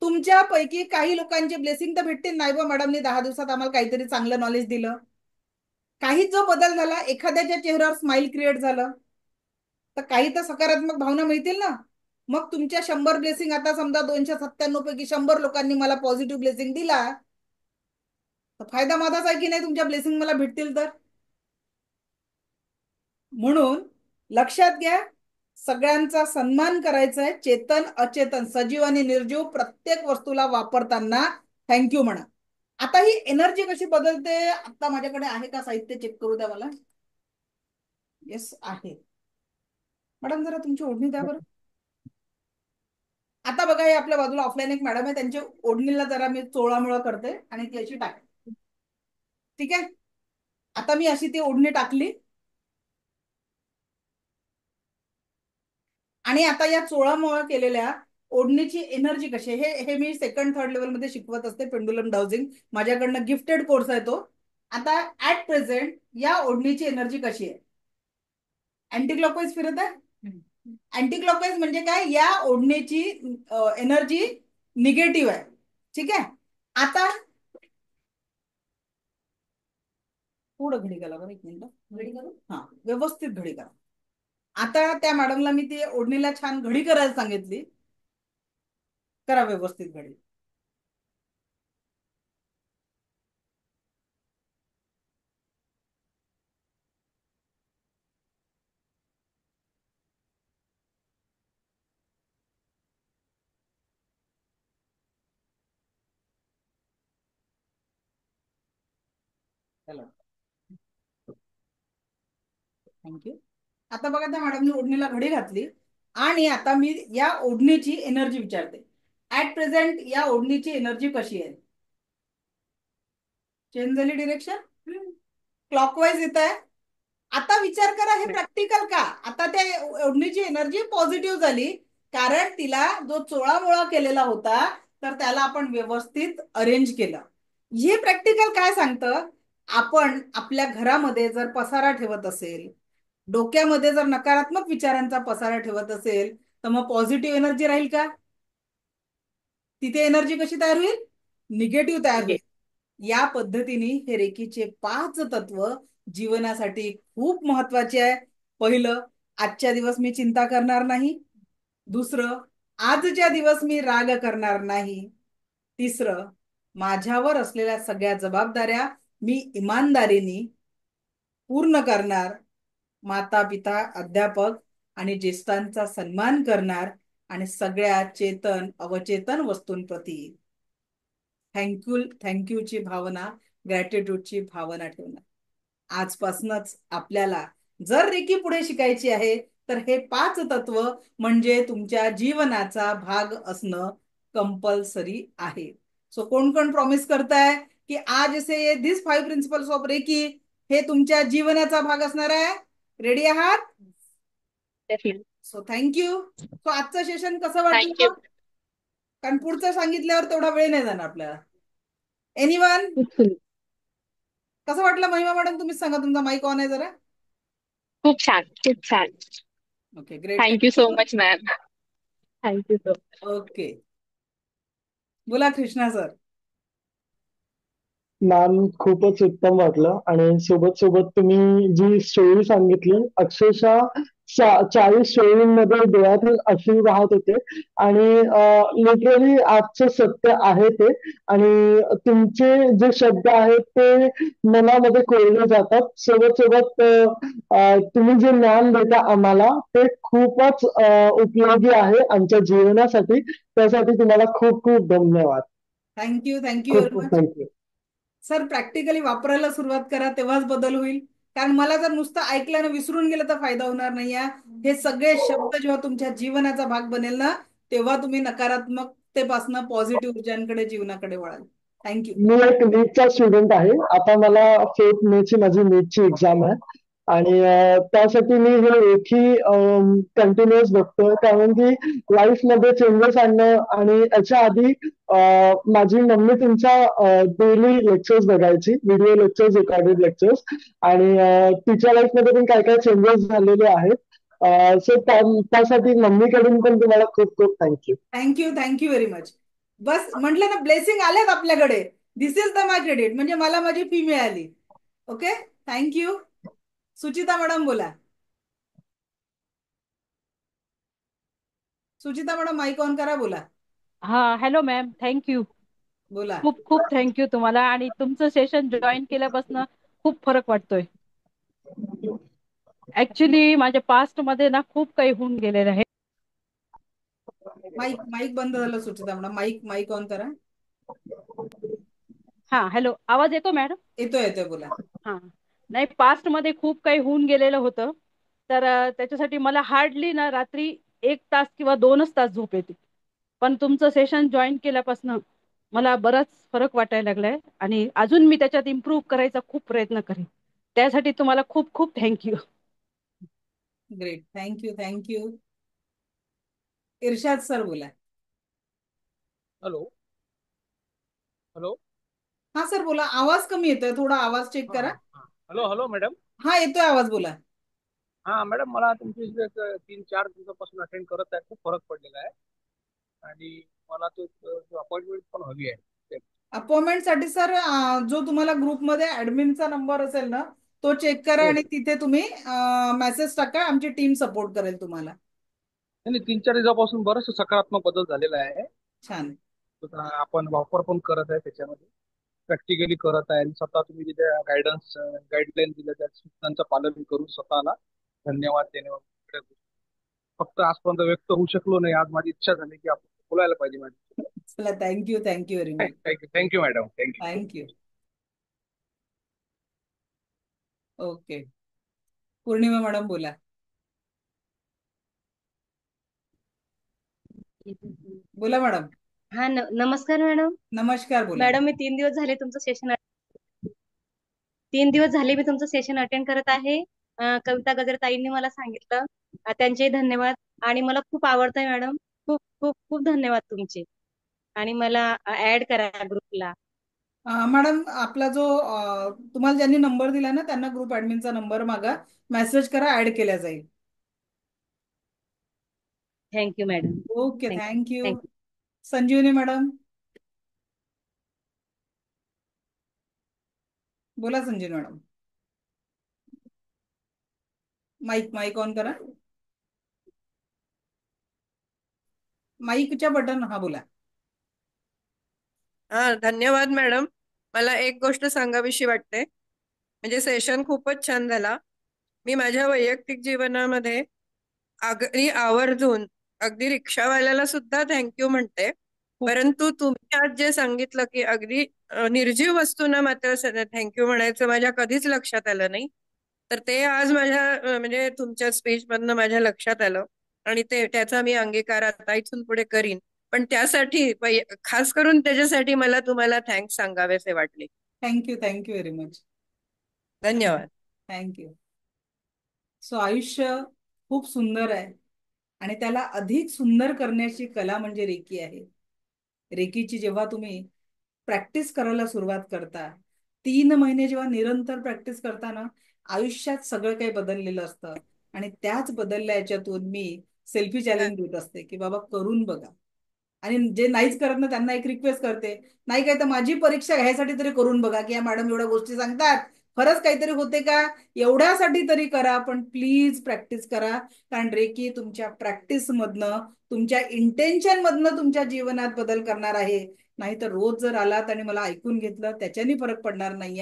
तुमच्यापैकी काही लोकांचे ब्लेसिंग तर भेटतील, नाही बा मॅडमने 10 दिवसात आम्हाला काहीतरी चांगलं नॉलेज दिलं, काही जो बदल झाला, एखाद्याच्या चेहऱ्यावर स्माइल क्रिएट झालं, तर काही तर सकारात्मक भावना मिळतील ना. मग तुमच्या 100 ब्लेसिंग, आता समजा 297 पैकी 100 लोकांनी मला पॉझिटिव्ह ब्लेसिंग दिला, तर फायदा माझाच आहे की नाही? तुमच्या ब्लेसिंग मला भेटतील तर. म्हणून लक्षात घ्या, सगळ्यांचा सन्मान करायचा आहे. चेतन अचेतन, सजीव आणि निर्जीव प्रत्येक वस्तूला वापरताना थँक्यू म्हणा. आता ही एनर्जी कशी बदलते? आता माझ्याकडे आहे का साहित्य? चेक करू द्या मला. येस आहे. मॅडम जरा तुमची ओढणी द्या बरं. आता बघा, हे आपल्या बाजूला ऑफलाईन एक मॅडम आहे, त्यांच्या ओढणीला जरा मी चोळामोळा करते आणि ती अशी टाक. ठीक आहे, आता मी अशी ती ओढणी टाकली आणि आता या चोळामोळा केलेल्या ओढणीची एनर्जी कशी आहे, हे मी सेकंड थर्ड लेवल मध्ये शिकवत असते. पेंडुलम डाउजिंग माझ्याकडनं गिफ्टेड कोर्स आहे तो. आता ऍट प्रेझेंट या ओढणीची एनर्जी कशी आहे? अँटी क्लॉकवाईज फिरत आहे. अँटी क्लॉकवाईज म्हणजे काय? या ओढणीची एनर्जी निगेटिव्ह आहे. ठीक आहे, आता पुढं घडी करा बरं, 1 मिनिट घडी करू. हा, व्यवस्थित घडी करा. आता त्या मॅडमला मी ती ओढणीला छान घडी करायला सांगितली. करा व्यवस्थित घडी. थँक्यू. आता बघा, त्या मॅडमनी ओढणीला घडी घातली आणि आता मी या ओढणीची एनर्जी विचारते. ऍट प्रेझेंट या ओढणीची एनर्जी कशी आहे? चेंज झाली डिरेक्शन, क्लॉकवाईज येत आहे. आता विचार करा, हे प्रॅक्टिकल का? आता त्या ओढणीची एनर्जी पॉझिटिव्ह झाली, कारण तिला जो चोळामोळा केलेला होता तर त्याला आपण व्यवस्थित अरेंज केलं. हे प्रॅक्टिकल काय सांगतं? आपण आपल्या घरामध्ये जर पसारा ठेवत असेल, डोक्यामध्ये जर नकारात्मक विचारांचा पसारा ठेवत असेल, तर मग पॉझिटिव्ह एनर्जी राहील का? तिथे एनर्जी कशी तयार होईल? निगेटिव्ह तयार होईल. या पद्धतीने हे रेकीचे 5 तत्व जीवनासाठी खूप महत्वाचे आहे. पहिलं, आजच्या दिवस मी चिंता करणार नाही. दुसरं, आजच्या दिवस मी राग करणार नाही. तिसरं, माझ्यावर असलेल्या सगळ्या जबाबदाऱ्या मी इमानदारीने पूर्ण करणार. माता पिता, अध्यापक आणि ज्येष्ठांचा सन्मान करणार आणि सगळ्या चेतन अवचेतन वस्तूंप्रती थँक्यूची भावना, ग्रॅटिट्यूडची भावना ठेवणार. आजपासूनच आपल्याला जर रेकी पुढे शिकायची आहे तर हे 5 तत्व म्हणजे तुमच्या जीवनाचा भाग असणं कंपल्सरी आहे. सो कोण कोण प्रॉमिस करताय की आज से दिस 5 प्रिन्सिपल्स ऑफ रेकी हे तुमच्या जीवनाचा भाग असणार आहे? रेडी आहात? So thank you. सो आजचं सेशन कसं थँक्यू. वाटलं? कारण पुढचं सांगितल्यावर तेवढा वेळ नाही जाणार आपल्याला. एनिवन? कसं वाटलं महिमा मॅडम? तुम्हीच सांगा. तुमचा माईक ऑन आहे जरा. खूप छान, खूप छान. Okay, great. Thank you so much ma'am. Thank you so much. Okay, बोला कृष्णा सर. मॅम, खूपच उत्तम वाटलं आणि सोबत सोबत तुम्ही जी स्टोरी सांगितली, अक्षरशः 40 स्टोरीमध्ये डोळ्यातून अश्रू वाहत होते आणि लिटरली आजचं सत्य आहे ते. आणि तुमचे जे शब्द आहेत ते मनामध्ये कोरले जातात. सोबत सोबत तुम्ही जे ज्ञान देता आम्हाला ते खूपच उपयोगी आहे आमच्या जीवनासाठी. त्यासाठी तुम्हाला खूप खूप धन्यवाद. थँक्यू खूप व्हेरी खूप मच. थँक्यू. सर, प्रॅक्टिकली वापरायला सुरुवात करा, तेव्हाच बदल होईल. कारण मला जर नुसतं ऐकल्यानं विसरून गेलं तर फायदा होणार नाही. हे सगळे शब्द जेव्हा तुमच्या जीवनाचा भाग बनेल ना, तेव्हा तुम्ही नकारात्मकतेपासून पॉझिटिव्ह ऊर्जांकडे, जीवनाकडे वळाल. थँक्यू. मी एक नीटचा स्टुडंट आहे. आता मला 4 मे ची माझी नीटची एक्झाम आहे आणि त्यासाठी मी हे एकही कंटिन्युअस बघतोय. कारण की लाईफमध्ये चेंजेस आणणं आणि याच्या आधी माझी मम्मी तुमच्या डेली लेक्चर्स बघायची, व्हिडिओ लेक्चर्स, रेकॉर्डेड लेक्चर्स. आणि तिच्या लाईफमध्ये पण काय काय चेंजेस झालेले आहेत. सो त्यासाठी मम्मीकडून पण तुम्हाला खूप खूप थँक्यू. Thank you very much. बस म्हटलं ना, ब्लेसिंग आल्यात आपल्याकडे. This is the my credit. म्हणजे मला माझी फी मिळाली. Okay, thank you. सुचिता मॅडम बोला. सुचिता मॅडम, माईक ऑन करा, बोला. हा, हॅलो मॅम, थँक्यू. बोला. खूप खूप थँक्यू तुम्हाला. आणि तुमचं सेशन जॉईन केल्यापासून खूप फरक वाटतोय. ऍक्च्युली माझ्या पास्ट मध्ये ना खूप काही होऊन गेलेलं आहे. माईक बंद झालं सुचिता मॅडम. माईक ऑन करा. हा, हॅलो, आवाज येतो मॅडम? येतोय, बोला. हा, नाही, पास्ट मध्ये खूप काही होऊन गेलेलं होतं. तर त्याच्यासाठी मला हार्डली ना रात्री 1 तास किंवा 2च तास झोप येते. पण तुमचं सेशन जॉईन केल्यापासून मला बराच फरक वाटायला लागलाय आणि अजून मी त्याच्यात इम्प्रूव्ह करायचा खूप प्रयत्न करेन. त्यासाठी तुम्हाला खूप खूप thank you. Great, thank you. Irshad sir बोला. हॅलो. हॅलो. हा सर बोला. आवाज कमी येतोय, थोडा आवाज चेक करा. Hello hello madam. हा, येतोय आवाज, बोला. हा मॅडम, मला तुमची 3-4 दिवसापासून अटेंड करत आहे. खूप फरक पडलेला आहे आणि मला तो अपॉइंटमेंट पण हवी आहे. अपॉइंटमेंट साठी सर, जो तुम्हाला ग्रुपमध्ये ऍडमिनचा नंबर असेल ना, तो चेक करा आणि तिथे तुम्ही मेसेज टाका. आमची टीम सपोर्ट करेल तुम्हाला. नाही, 3-4 दिवसापासून बरंच सकारात्मक बदल झालेला आहे. छान. आपण वापर पण करत आहे, त्याच्यामध्ये प्रॅक्टिकली करत आहे आणि स्वतः तुम्ही जिथे गाईडलाईन दिल्या त्या सूचनांचं पालन करून स्वतःला धन्यवाद देणे. फक्त आजपर्यंत व्यक्त होऊ शकलो नाही. आज माझी इच्छा झाली की आपण बोलायला पाहिजे मॅडम. चला, thank you very much. Thank you madam. Thank you. Okay, Purnima madam बोला. बोला मॅडम. हा, नमस्कार मॅडम. नमस्कार, बोला. मॅडम, मी 3 दिवस झाले तुमचं सेशन अटेंड करत आहे. कविता गजर ताईंनी मला सांगितलं, त्यांचेही धन्यवाद. आणि मला खूप आवडतंय मॅडम. खूप खूप खूप धन्यवाद तुमचे. आणि मला ऍड करा ग्रुपला. मॅडम आपला जो तुम्हाला ज्यांनी नंबर दिला ना त्यांना ग्रुप ऍडमिनचा नंबर मागा, मेसेज करा, ऍड केल्या जाईल. Thank you madam. Okay, thank you. Thank you. Thank you. Sanjivani madam, बोला Sanjivani madam. Mike mike on करा. माईकच्या बटन, हा बोला. हा, धन्यवाद मॅडम. मला एक गोष्ट सांगावीशी वाटते. म्हणजे सेशन खूपच छान झाला. मी माझ्या वैयक्तिक जीवनामध्ये अगदी आवर्जून अगदी रिक्षावाल्याला सुद्धा थँक्यू म्हणते. परंतु तुम्ही आज जे सांगितलं की अगदी निर्जीव वस्तूंना मात्र थँक्यू म्हणायचं माझ्या कधीच लक्षात आलं नाही. तर ते आज माझ्या म्हणजे तुमच्या स्पीच मधनं माझ्या लक्षात आलं आणि त्याचा मी अंगीकार आता इथून पुढे करीन. पण त्यासाठी खास करून त्याच्यासाठी मला तुम्हाला थँक्स सांगावेसे वाटले. Thank you, thank you very much. धन्यवाद. थँक्यू. सो आयुष्य खूप सुंदर आहे आणि त्याला अधिक सुंदर करण्याची कला म्हणजे रेकी आहे. रेकीची जेव्हा तुम्ही प्रॅक्टिस करायला सुरुवात करता, 3 महिने जेव्हा निरंतर प्रॅक्टिस करता ना, आयुष्यात सगळं काही बदललेलं असतं. आणि त्याच बदलल्या याच्यातून मी सेल्फी चॅलेंज देत असते की बाबा करून बघा. आणि जे नाहीच करत ना त्यांना एक रिक्वेस्ट करते, नाही काय तर माझी परीक्षा घ्यायसाठी तरी करून बघा की या मॅडम एवढ्या गोष्टी सांगतात, खरंच काहीतरी होते का, एवढ्यासाठी तरी करा, पण प्लीज प्रॅक्टिस करा. कारण रेकी तुमच्या प्रॅक्टिस मधनं, तुमच्या इंटेन्शन मधनं तुमच्या जीवनात बदल करणार आहे. नाहीतर रोज जर आलात आणि मला ऐकून घेतलं त्याच्यानी फरक पडणार नाही.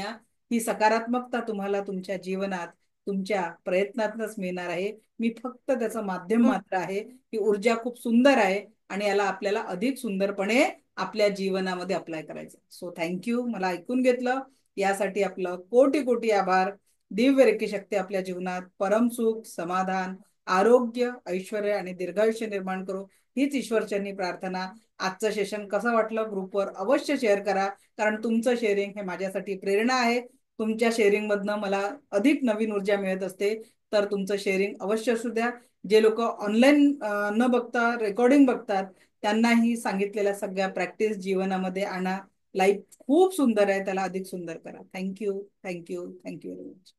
ही सकारात्मकता तुम्हाला तुमच्या जीवनात तुमच्या प्रयत्नातनच मिळणार आहे. मी फक्त त्याचं माध्यम मात्र आहे. ही ऊर्जा खूप सुंदर आहे आणि याला आपल्याला अधिक सुंदरपणे आपल्या जीवनामध्ये अप्लाय करायचं. सो थँक्यू, मला ऐकून घेतलं यासाठी आपलं कोटी कोटी आभार. दिव्य रेकी शक्ती आपल्या जीवनात परम सुख, समाधान, आरोग्य, ऐश्वर आणि दीर्घायुष्य निर्माण करो, हीच ईश्वरचरणी प्रार्थना. आजचं सेशन कसं वाटलं ग्रुपवर अवश्य शेअर करा, कारण तुमचं शेअरिंग हे माझ्यासाठी प्रेरणा आहे. तुमच्या शेअरिंग मधनं मला अधिक नवीन ऊर्जा मिळत असते. तर तुमचं शेअरिंग अवश्य असू द्या. जे लोक ऑनलाईन न बघता रेकॉर्डिंग बघतात त्यांनाही सांगितलेल्या सगळ्या प्रॅक्टिस जीवनामध्ये आणा. लाईफ खूप सुंदर आहे, त्याला अधिक सुंदर करा. Thank you, thank you, thank you very much.